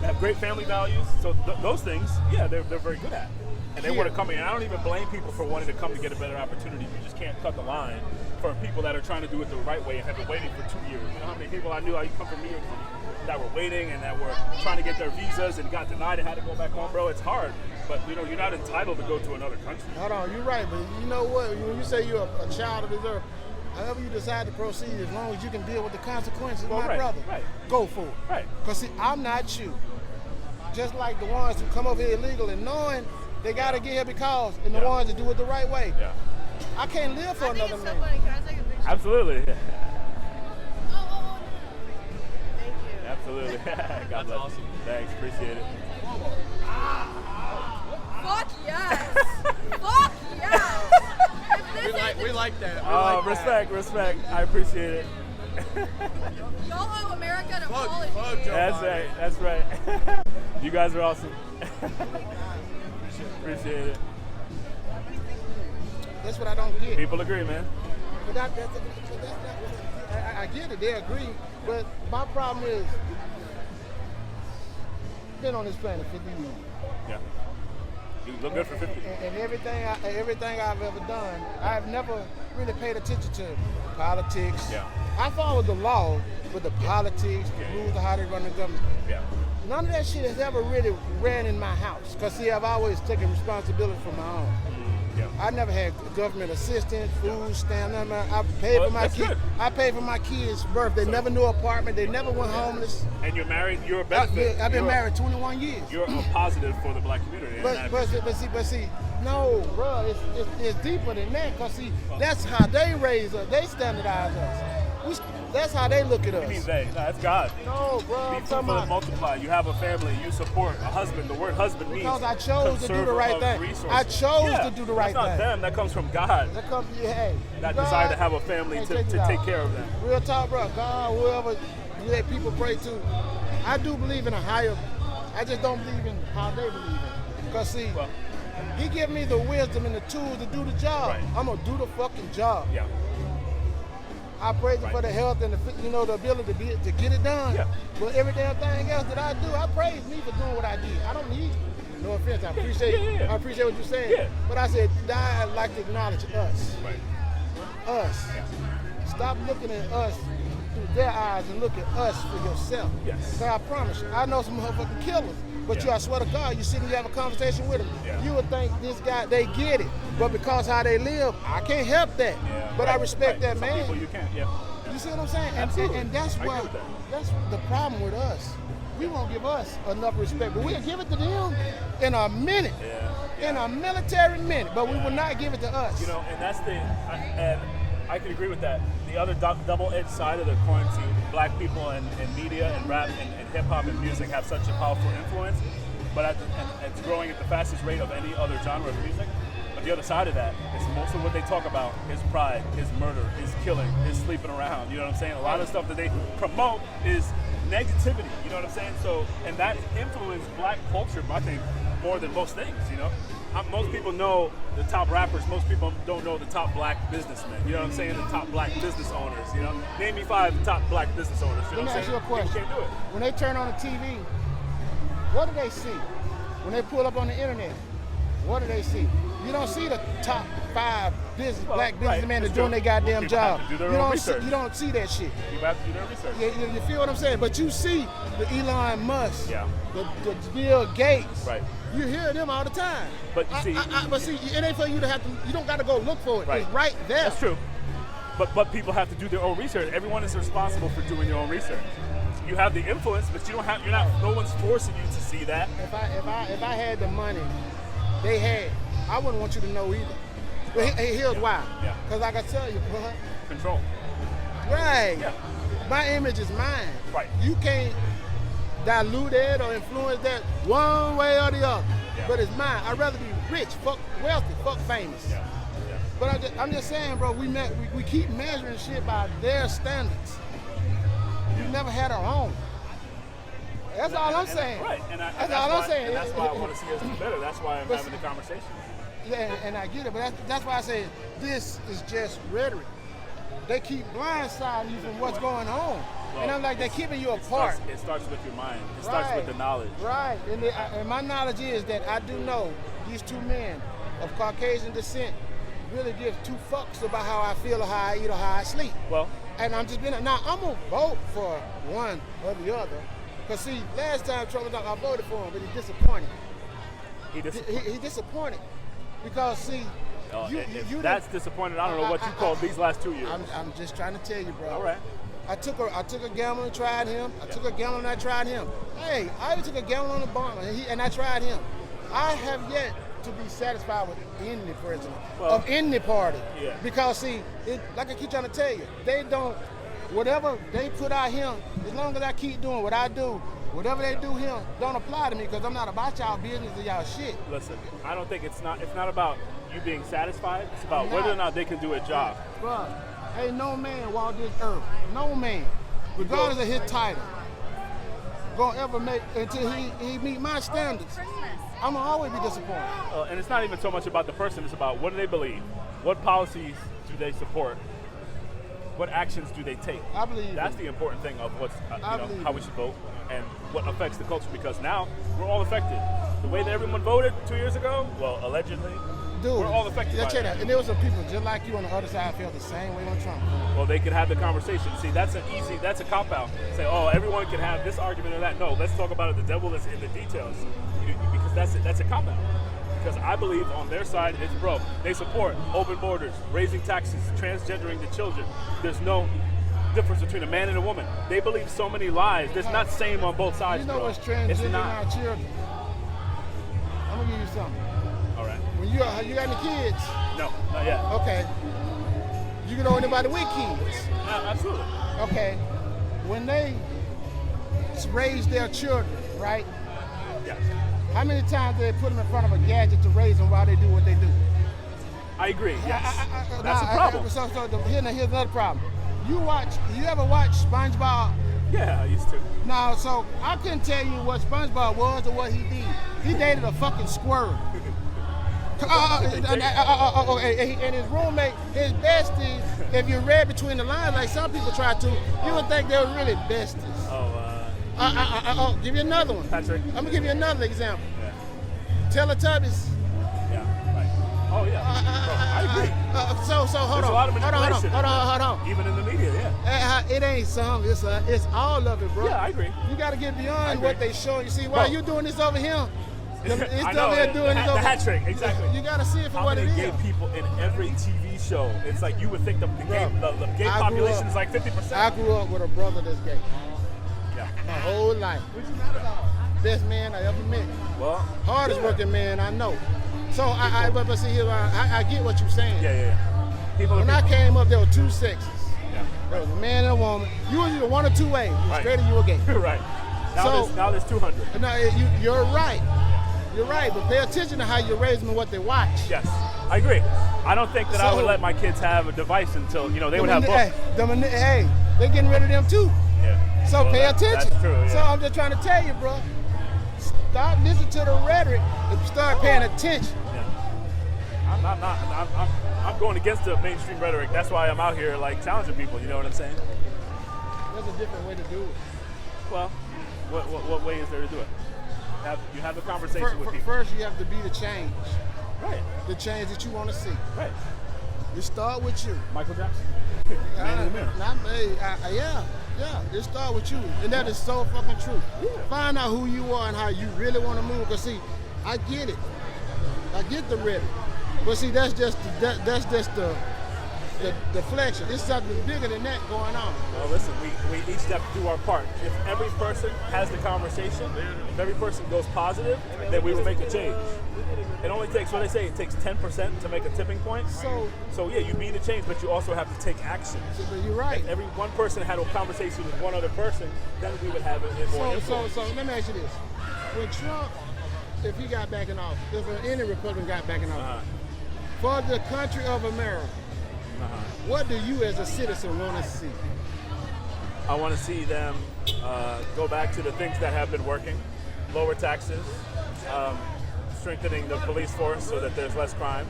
They have great family values. So those things, they're very good at. And they want to come in. And I don't even blame people for wanting to come to get a better opportunity. You just can't cut the line for people that are trying to do it the right way and have been waiting for 2 years. You know how many people I knew I come from New York that were waiting and that were trying to get their visas and got denied and had to go back home, bro. It's hard. But you're not entitled to go to another country. Hold on, you're right. But you know what? When you say you're a child of this earth, however you decide to proceed, as long as you can deal with the consequences, Well, my right, brother, right. go for it. Right. Because, see, I'm not you. Just like the ones who come over here illegal and knowing they got to get here because, and the ones that do it the right way. Yeah. I can't live for another man. Can I take a picture? Absolutely. Oh, thank you. Absolutely. God bless. Awesome. Thanks. Appreciate it. Fuck yes. Fuck yes. If this We like that. Oh, respect. I appreciate it. y'all owe America an Fuck apology. Joe That's Biden. right. That's right. You guys are awesome. Appreciate it. That's what I don't get. People agree, man. But that's not what I get it. They agree. But my problem is, been on this planet 50 years. Yeah. You look good for 50. And everything I've ever done, I've never really paid attention to politics. Yeah. I followed the law, but the politics, the rules of how they run the government. Yeah. None of that shit has ever really ran in my house. Because, see, I've always taken responsibility for my own. Yeah. I never had government assistance, food stamp, nothing. I paid Well, for my that's kids. good. I paid for my kids' birth. They never knew apartment. They never went homeless. And you're married. You're a benefit. I've been You're- married 21 years. You're a positive for the black community. and I But see, no, bro, it's deeper than that. Cause see, that's how they raise us. They standardize us. That's how they look at us. You mean they? No, that's God. No, bro, Be I'm fruitful talking and about multiply. You have a family. You support a husband. The word husband means because I chose to do the conserver right of thing. resources. I chose to do the right That's not thing. them. That comes from God. That comes, hey, That God, desire to have a family hey, to check it out. take care of them. Real talk, bro. God, whoever you let people pray to, I do believe in a higher. I just don't believe in how they believe in. Because see, Well, He give me the wisdom and the tools to do the job. Right. I'm gonna do the fucking job. yeah. I praise Him Right. for the health and the ability to get it done. Yeah. But every damn thing else that I do, I praise me for doing what I did. I don't need. No offense, I appreciate. Yeah. I appreciate what you're saying. Yeah. But I said, I'd like to acknowledge us. Right. Us. Stop looking at us through their eyes and look at us for yourself. Yes. So I promise you, I know some motherfucking killers. But Yeah. I swear to God, you sit and you have a conversation with them, Yeah. you would think this guy, they get it. But because how they live, I can't help that. Yeah. But I respect Right. that Some man. people you can't. Yeah. You see what I'm saying? Absolutely. And that's I agree what with that. that's the problem with us. We won't give us enough respect, but we'll give it to them in a minute, Yeah. in a military minute. But we will not give it to us. You know, and that's and I can agree with that. The other double-edged side of the coin to black people and media and rap and hip hop and music have such a powerful influence, but and it's growing at the fastest rate of any other genre of music. But the other side of that is most of what they talk about is pride, is murder, is killing, is sleeping around. You know what I'm saying? A lot of stuff that they promote is negativity. You know what I'm saying? So, and that influenced black culture, I think, more than most things. You know, most people know the top rappers. Most people don't know the top black businessmen. You know what I'm saying? The top black business owners. You know, name me 5 top black business owners. You know Let me what I'm ask you saying? a question. People can't do it. When they turn on the TV, what do they see? When they pull up on the internet, what do they see? You don't see the top 5 black businessmen right, that's doing their goddamn People have job. to do their You own don't research. you don't see that shit. You have to do their research. You feel what I'm saying? But you see the Elon Musk, Yeah. the Bill Gates. Right. You hear them all the time. But you see- but see, it ain't for you to have to. You don't got to go look for it. Right. It's right there. That's true. But people have to do their own research. Everyone is responsible for doing their own research. You have the influence, but you don't have. You're not. No one's forcing you to see that. If I had the money they had, I wouldn't want you to know either. But here's why. Yeah. Because like I tell you, bro. Control. Right. Yeah. My image is mine. Right. You can't dilute it or influence that one way or the other. Yeah. But it's mine. I'd rather be rich, fuck wealthy, fuck famous. Yeah. Yeah. But I'm just saying, bro, we keep measuring shit by their standards. We never had our own. That's all I'm saying. Right. That's all I'm saying. And that's why I want to see us do better. That's why I'm But- having the conversation. Yeah, and I get it, but that's why I say this is just rhetoric. They keep blindsiding you from what's going on. Well, And I'm like, they're keeping you apart. It starts with your mind. It starts with the knowledge. Right, and my knowledge is that I do know these 2 men of Caucasian descent really give 2 fucks about how I feel or how I eat or how I sleep. Well, And I'm just being, now I'm gonna vote for one or the other. Cause see, last time Trump was up, I voted for him, but he's disappointed. he just He disappointed because see, If that's disappointing, I don't know what you called these last 2 years. I'm just trying to tell you, bro. All right. I took a gamble and tried him. I took a gamble and I tried him. Hey, I even took a gamble on Obama and I tried him. I have yet to be satisfied with any president of any party. Yeah. Because see, like I keep trying to tell you, they don't, whatever they put out him, as long as I keep doing what I do, whatever they do him don't apply to me because I'm not about y'all business or y'all shit. Listen, I don't think it's not about you being satisfied. It's about whether or not they can do a job. Bro, ain't no man walk this earth, no man, regardless of his title, gonna ever make until he meet my standards. I'm gonna always be disappointed. And it's not even so much about the person, it's about what do they believe? What policies do they support? What actions do they take? I believe that's the important thing of what's how we should vote and what affects the culture, because now we're all affected. The way that everyone voted 2 years ago, well, allegedly, we're all affected by that. And there was some people just like you on the other side felt the same way on Trump. Well, they could have the conversation. See, that's a cop-out. Say, oh, everyone can have this argument or that. No, let's talk about it. The devil is in the details. Because that's a cop-out. Because I believe on their side, it's broke. They support open borders, raising taxes, transgendering the children. There's no difference between a man and a woman. They believe so many lies. There's not same on both sides, You know bro. what's transgendering our children? I'm gonna give you something. All right. When you got any kids? No, not yet. Okay. You can know anybody with kids? Absolutely. Okay. When they raise their children, right? Yes. How many times do they put them in front of a gadget to raise them while they do what they do? I agree. Yes. That's a problem. Here's another problem. You ever watch SpongeBob? Yeah, I used to. No, so I couldn't tell you what SpongeBob was or what he did. He dated a fucking squirrel. And his roommate, his besties, if you read between the lines like some people try to, you would think they were really besties. Give you another one. Patrick. I'm gonna give you another example. Yeah. Teletubbies. Yeah, right. Oh yeah. I agree. So hold on. A lot of manipulation. Hold on. Even in the media, yeah. It ain't some. It's all of it, bro. Yeah, I agree. You gotta get beyond what they show. You see, why you doing this over here? I know, the hat trick, exactly. You gotta see it for what it is. How many gay people in every TV show? It's like you would think the gay population is like 50%. I grew up with a brother that's gay. Yeah. My whole life. Best man I ever met. Well, hardest working man I know. So but see here, I get what you're saying. Yeah. When I came up, there were two sexes. Yeah. There was a man and a woman. You was either one or two ways. You were straight or you were gay. Right. Now there's 200. No, you're right. You're right, but pay attention to how you raise them and what they watch. Yes, I agree. I don't think that I would let my kids have a device until, they would have books. Hey, they're getting rid of them too. Yeah. So pay attention. That's true, yeah. So I'm just trying to tell you, bro, stop listening to the rhetoric and start paying attention. Yeah. I'm going against the mainstream rhetoric. That's why I'm out here like challenging people, you know what I'm saying? There's a different way to do it. Well, what way is there to do it? You have the conversation with people. First, you have to be the change. Right. The change that you want to see. Right. You start with you. Michael Jackson. Man in the mirror. Yeah. It start with you, and that is so fucking true. Yeah. Find out who you are and how you really want to move. Cause see, I get it. I get the rhetoric, but see, that's just the deflection. It's something bigger than that going on. Well, listen, we each have to do our part. If every person has the conversation, if every person goes positive, then we will make a change. It only takes, what they say, it takes 10% to make a tipping point. So yeah, you be the change, but you also have to take action. So, you're right. If every one person had a conversation with one other person, then we would have it more influence. So let me ask you this. When Trump, if he got back in office, if any Republican got back in office, for the country of America, what do you as a citizen want to see? I want to see them go back to the things that have been working, lower taxes, strengthening the police force so that there's less crime,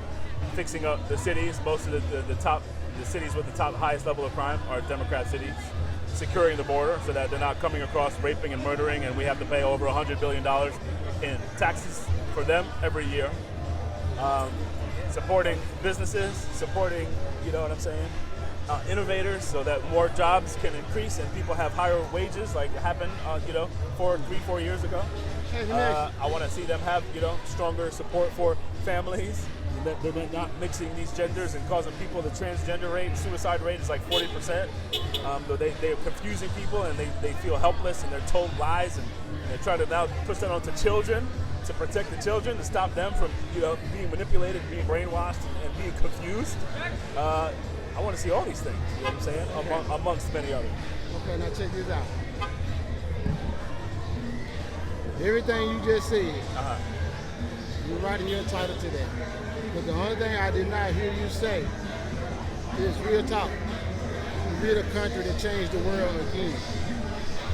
fixing up the cities. Most of the cities with the highest level of crime are Democrat cities, securing the border so that they're not coming across raping and murdering, and we have to pay over $100 billion in taxes for them every year. Supporting businesses, supporting, you know what I'm saying, innovators so that more jobs can increase and people have higher wages like happened, 3-4 years ago. I want to see them have, stronger support for families, they're not mixing these genders and causing people, the transgender rate, suicide rate is like 40%. They're confusing people and they feel helpless and they're told lies and they're trying to now push that onto children to protect the children, to stop them from being manipulated, being brainwashed and being confused. I want to see all these things, you know what I'm saying, amongst many others. Okay, now check this out. Everything you just said, you're right, you're entitled to that. But the only thing I did not hear you say is real talk. We're the country that changed the world again.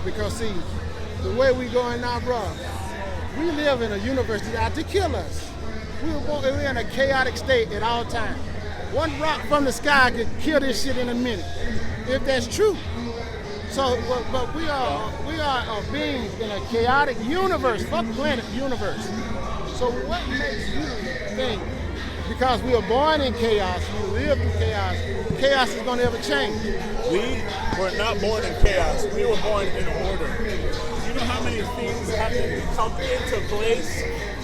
Because see, the way we going now, bro, we live in a universe that's out to kill us. We're in a chaotic state at all times. One rock from the sky could kill this shit in a minute, if that's true. So, but we are beings in a chaotic universe, fuck planet universe. So what makes you think, because we were born in chaos, we live in chaos, chaos is gonna ever change? We were not born in chaos, we were born in order. You know how many things have to come into place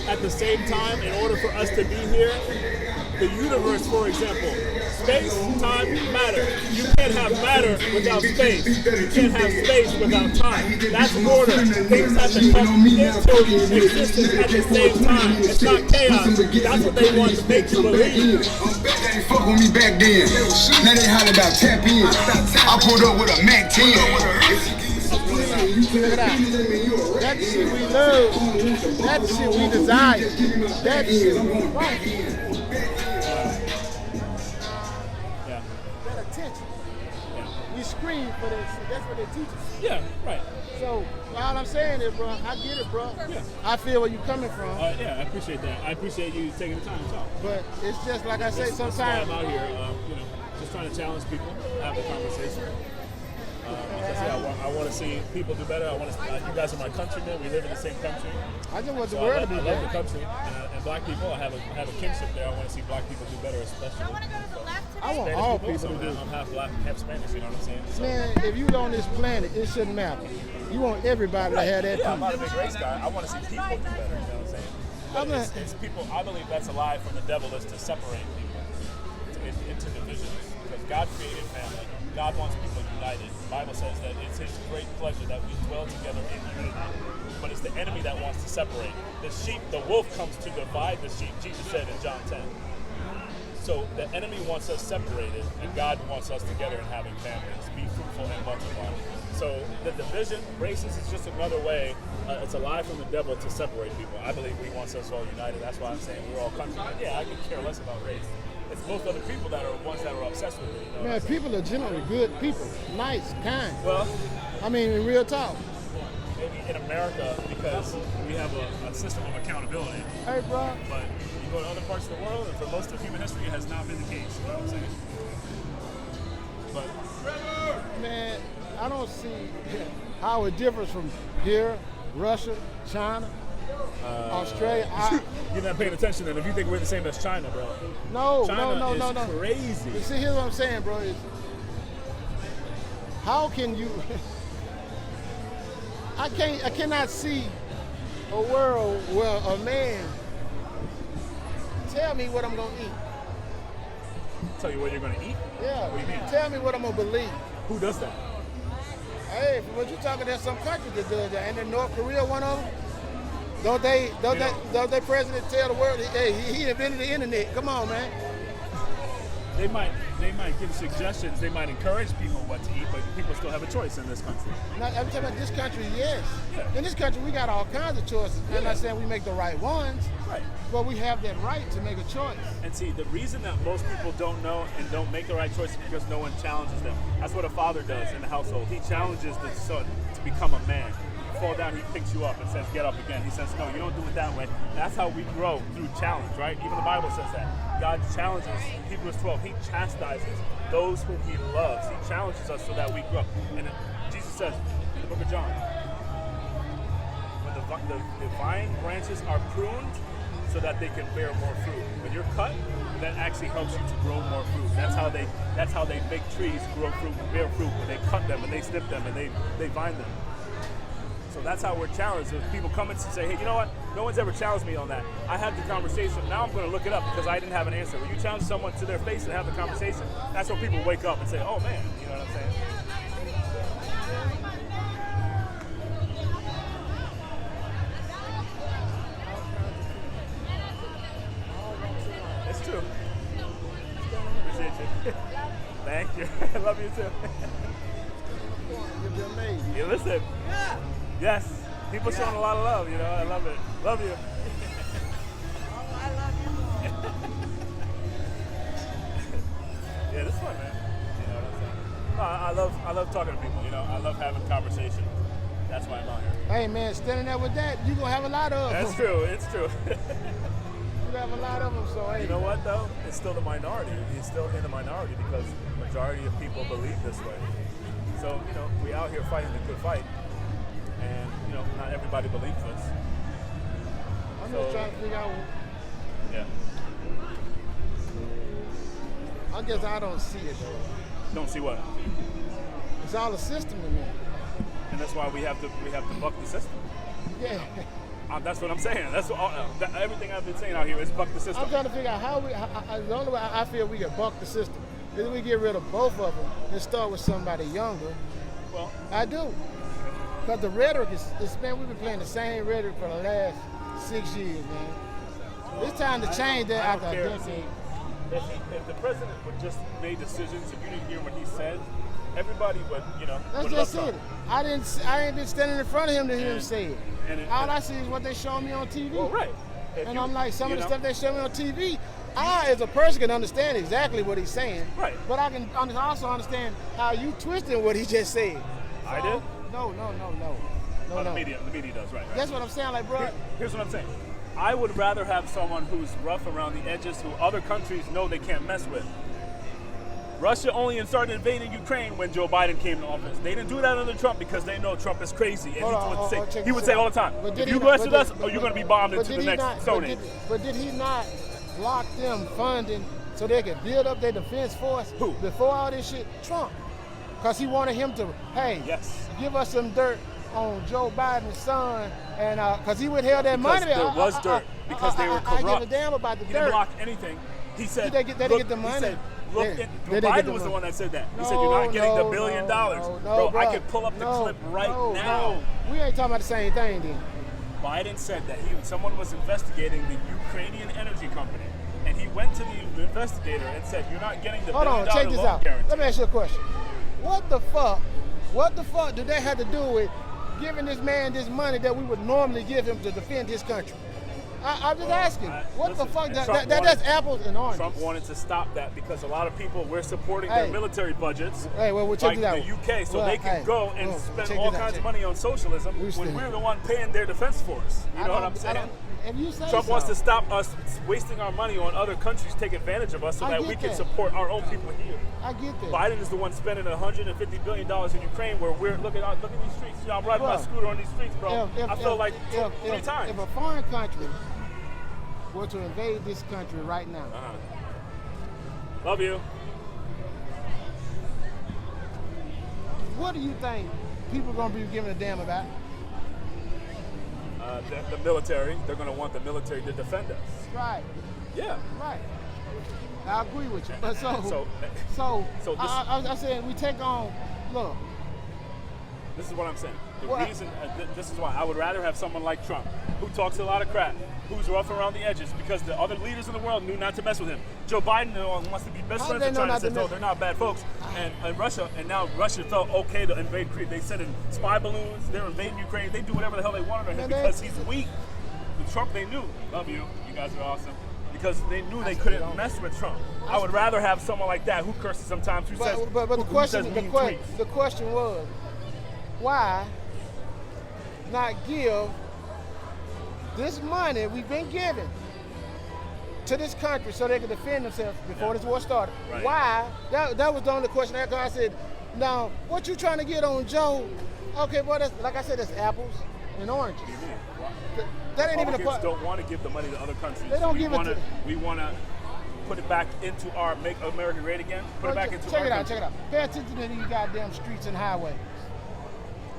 at the same time in order for us to be here? The universe, for example, space, time, matter. You can't have matter without space. You can't have space without time. That's order. Things have to come into existence at the same time. It's not chaos. That's what they want to make you believe. They fuck with me back then. Now they holler about tap in. I pulled up with a Mac 10. Check it out. That shit we love. That shit we desire. That shit we want. That attention. We scream for that shit. That's what they teach us. Yeah, right. So all I'm saying is, bro, I get it, bro. Yeah. I feel where you're coming from. Yeah, I appreciate that. I appreciate you taking the time to talk. But it's just like I say, sometimes I'm out here, just trying to challenge people, have a conversation. Like I said, I want to see people do better. I want to. You guys are my countrymen. We live in the same country. I just want the world to be better. I love the country and black people. I have a kinship there. I want to see black people do better, especially. I want to go to the left today. I want all people to do. I'm half black, half Spanish. You know what I'm saying? So, man, if you on this planet, it shouldn't matter. You want everybody to have that. Yeah, I'm not a big race guy. I want to see people do better. You know what I'm saying? But it's people. I believe that's a lie from the devil, is to separate people into divisions. Because God created family. God wants people united. The Bible says that it's His great pleasure that we dwell together in unity. But it's the enemy that wants to separate. The wolf comes to divide the sheep, Jesus said in John 10. So the enemy wants us separated, and God wants us together and having families. Be fruitful and multiply. So the division, races, is just another way. It's a lie from the devil to separate people. I believe He wants us all united. That's why I'm saying we're all countrymen. Yeah, I could care less about race. It's most other people that are ones that are obsessed with it. You know? Man, people are generally good people, nice, kind. Well, I mean, in real talk. Maybe in America, because we have a system of accountability. Hey, bro. But you go to other parts of the world, and for most of human history, it has not been the case. You know what I'm saying? But man, I don't see how it differs from here, Russia, China, Australia. You're not paying attention, then. If you think we're the same as China, bro. No. Crazy. You see, here's what I'm saying, bro. Is how can you? I cannot see a world where a man tell me what I'm gonna eat. Tell you what you're gonna eat? Yeah. What do you mean? Tell me what I'm gonna believe. Who does that? Hey, from what you're talking, there's some countries that does that. Ain't there North Korea one of them? Don't they president tell the world, hey, he invented the internet? Come on, man. They might give suggestions. They might encourage people what to eat, but people still have a choice in this country. Now, I'm talking about this country, yes. Yeah. In this country, we got all kinds of choices. Yeah. I'm not saying we make the right ones, right? But we have that right to make a choice. And see, the reason that most people don't know and don't make the right choice is because no one challenges them. That's what a father does in the household. He challenges the son to become a man. You fall down, he picks you up and says, get up again. He says, no, you don't do it that way. That's how we grow, through challenge, right? Even the Bible says that. God challenges, Hebrews 12, He chastises those whom He loves. He challenges us so that we grow. And Jesus says in the book of John, when the vine branches are pruned so that they can bear more fruit. When you're cut, that actually helps you to grow more fruit. That's how they make trees grow fruit and bear fruit, when they cut them and they snip them and they vine them. So that's how we're challenged. If people come and say, hey, you know what? No one's ever challenged me on that. I had the conversation. Now I'm going to look it up because I didn't have an answer. When you challenge someone to their face and have the conversation, that's when people wake up and say, oh, man. You know what I'm saying? It's true. Appreciate you. Thank you. I love you too. You listen. Yeah. Yes. People showing a lot of love, you know. I love it. Love you. I love you. Yeah, this is fun, man. You know what I'm saying? No, I love talking to people, you know. I love having conversations. That's why I'm out here. Hey man, standing there with that, you gonna have a lot of them. That's true. It's true. You have a lot of them, so hey. You know what though? It's still the minority. He's still in the minority because the majority of people believe this way. So, you know, we out here fighting the good fight. And, you know, not everybody believes this. I'm just trying to figure out. Yeah. I guess I don't see it though. Don't see what? It's all a system to me. And that's why we have to buck the system. Yeah. That's what I'm saying. That's everything I've been saying out here is buck the system. I'm trying to figure out how the only way I feel we can buck the system is we get rid of both of them and start with somebody younger. Well, I do. Because the rhetoric is, man, we've been playing the same rhetoric for the last 6 years, man. It's time to change that after a decade. If the president would just make decisions, if you didn't hear what he said, everybody would, you know, That's would just love it. I ain't been standing in front of him to hear him say it. All I see is what they show me on TV. Well, right. And I'm like, some of the stuff they show me on TV, I, as a person, can understand exactly what he's saying. Right. But I can also understand how you twisting what he just said. I did? No. The media does, right. That's what I'm saying, like, bro. Here's what I'm saying. I would rather have someone who's rough around the edges, who other countries know they can't mess with. Russia only started invading Ukraine when Joe Biden came to office. They didn't do that under Trump because they know Trump is crazy. And he would say all the time, if you mess with us, you're going to be bombed into the next Stone Age. But did he not block them funding so they could build up their defense force? Who? Before all this shit? Trump. Because he wanted him to, give us some dirt on Joe Biden's son, and because he withheld that money. There was dirt because they were corrupt. I give a damn about the dirt. He didn't block anything. He said, they didn't get the money. He said, Biden was the one that said that. He said, you're not getting the $1 billion. Bro, I could pull up the clip right now. We ain't talking about the same thing then. Biden said that someone was investigating the Ukrainian energy company, and he went to the investigator and said, you're not getting the $1 billion check this loan out. guarantee. Let me ask you a question. What the fuck do they have to do with giving this man this money that we would normally give him to defend his country? I'm just asking. The fuck? That's apples and oranges. Trump wanted to stop that because a lot of people were supporting their military budgets, we'll check like it out. the UK, so they can go and spend all kinds of money on socialism when we're the one paying their defense force. You know what I'm saying? Trump wants to stop us wasting our money on other countries, take advantage of us so that we can support our own people here. I get that. Biden is the one spending $150 billion in Ukraine, where we're look at these streets. You know, I'm riding my scooter on these streets, bro. I feel like 3 times. If a foreign country were to invade this country right now, love you. What do you think people are going to be giving a damn about? The military. They're going to want the military to defend us. Right. Yeah. Right. I agree with you. But I said we take on. Look. This is what I'm saying. Reason. This is why I would rather have someone like Trump, who talks a lot of crap, who's rough around the edges, because the other leaders in the world knew not to mess with him. Joe Biden wants to be best friends with China. Says, no, they're not bad folks. And Russia, and now Russia felt okay to invade Ukraine. They sent in spy balloons. They're invading Ukraine. They do whatever the hell they wanted to him because he's weak. With Trump, they knew. Love you. You guys are awesome. Because they knew they couldn't mess with Trump. I would rather have someone like that who curses sometimes, who says the question was, why not give this money we've been given to this country so they can defend themselves before this war started? Right. Why? That was the only question. After I said, now, what you trying to get on Joe? Okay, boy, like I said, that's apples and oranges. That ain't even a part. Don't want to give the money to other countries. They don't give it to. We want to put it back into our Make America Great Again. Put it back into Check our it out. Pay attention to these goddamn streets and highways.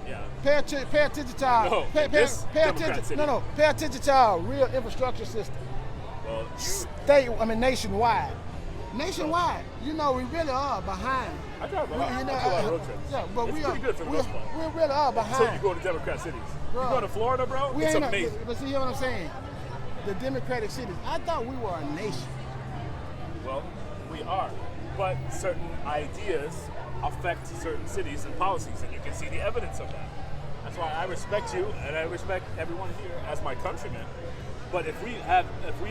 Yeah. Pay attention to our No, pay this Democrat attention. city. No. Pay attention to our real infrastructure system. Well, Nationwide. Nationwide. You know, we really are behind. I drive a lot. You know, I do a lot of road trips. Yeah, but it's we pretty are. good for the most part. We really are behind. Until you go to Democrat cities. Bro. You go to Florida, bro. It's amazing. But see what I'm saying? The Democratic cities. I thought we were a nation. Well, we are, but certain ideas affect certain cities and policies, and you can see the evidence of that. That's why I respect you, and I respect everyone here as my countrymen. But if we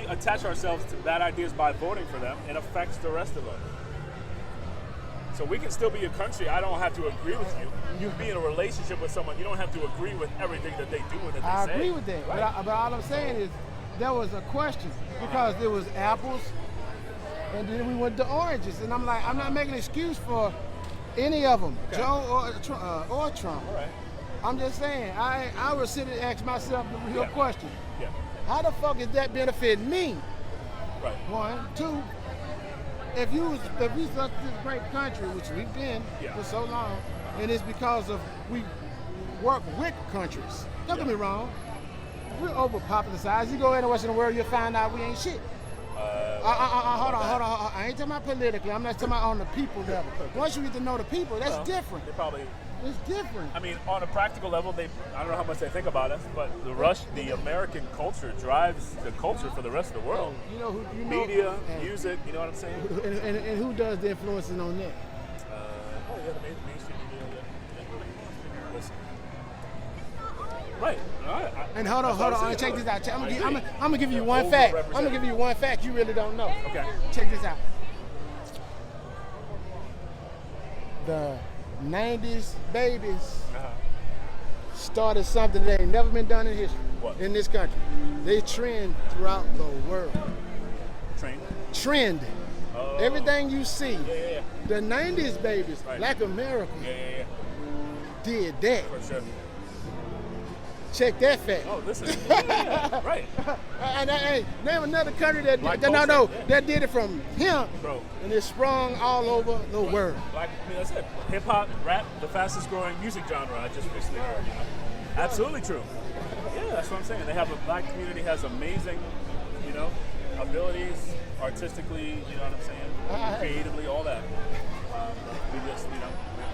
attach ourselves to bad ideas by voting for them, it affects the rest of us. So we can still be a country. I don't have to agree with you. You be in a relationship with someone. You don't have to agree with everything that they do and that they say. I agree with that. Right? But all I'm saying is there was a question because there was apples and then we went to oranges. And I'm like, I'm not making an excuse for any of them, Okay. Joe or Trump. All right. I'm just saying, I would sit and ask myself the real question. Yeah. How the fuck is that benefiting me? Right. One. Two, if we such this great country, which we've been for so long, and it's because of we work with countries. Don't get me wrong. We're overpopularized. You go anywhere in the world, you'll find out we ain't shit. Hold on. I ain't talking about politically. I'm not talking about on the people level. Once you get to know the people, that's different. They probably. It's different. I mean, on a practical level, I don't know how much they think about us, but the American culture drives the culture for the rest of the world. Media, music, you know what I'm saying? And who does the influencing on that? The mainstream media. Listen. Right. And hold on. Check this out. I'm gonna give you one fact. I'm gonna give you one fact you really don't know. Okay. Check this out. The 90s babies started something that ain't never been done in history. What? In this country. They trend throughout the world. Trend. Oh. Everything you see. Yeah. The 90s babies, Right. Black America, Yeah. did that. For sure. Check that fact. Oh, listen. Right. And name another country that Black did, culture, that did it from him, Bro. and it sprung all over the world. That's it. Hip hop, rap, the fastest growing music genre. I just recently heard. Absolutely true. Yeah, that's what I'm saying. The black community has amazing, abilities, artistically. You know what I'm saying? Creatively, all that. We just,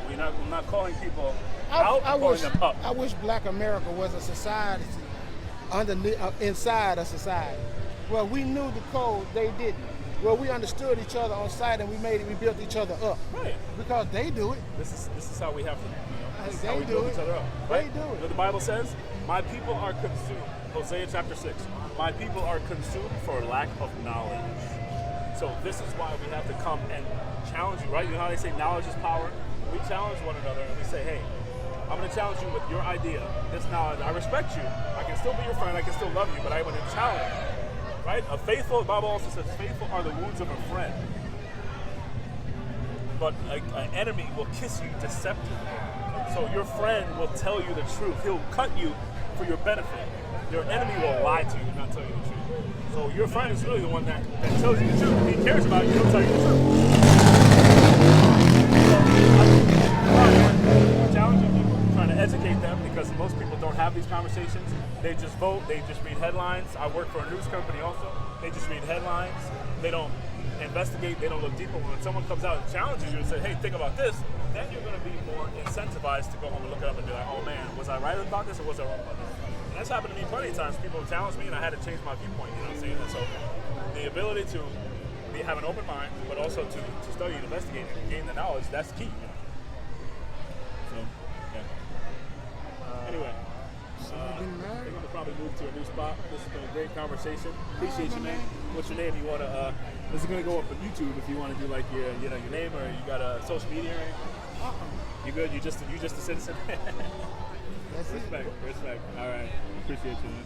we're not calling people out, calling them up. I wish Black America was a society inside a society. Well, we knew the code, they didn't. Well, we understood each other on site and we built each other up. Right. Because they do it. This is how we have to, This is They how we do build it. each other up. Right? They do it. You know what the Bible says? My people are consumed. Hosea chapter 6. My people are consumed for lack of knowledge. So this is why we have to come and challenge you, right? You know how they say knowledge is power? We challenge one another and we say, hey, I'm going to challenge you with your idea. This knowledge, I respect you. I can still be your friend. I can still love you, but I want to challenge you. Right? The Bible also says, faithful are the wounds of a friend. But an enemy will kiss you deceptively. So your friend will tell you the truth. He'll cut you for your benefit. Your enemy will lie to you and not tell you the truth. So your friend is really the one that tells you the truth. If he cares about you, he'll tell you the truth. I'm challenging people, trying to educate them because most people don't have these conversations. They just vote, they just read headlines. I work for a news company also. They just read headlines. They don't investigate, they don't look deeper. When someone comes out and challenges you and says, hey, think about this, then you're going to be more incentivized to go home and look it up and be like, oh man, was I right about this or was I wrong about this? And that's happened to me plenty of times. People have challenged me and I had to change my viewpoint, you know what I'm saying? And so the ability to have an open mind, but also to study and investigate and gain the knowledge, that's key. So, yeah. Anyway, I think we'll probably move to a new spot. This has been a great conversation. Appreciate you, man. What's your name? You want to? This is gonna go up on YouTube if you want to do like your name or you got a social media or anything. You good? You just a citizen? That's Respect. All right. Appreciate you, man.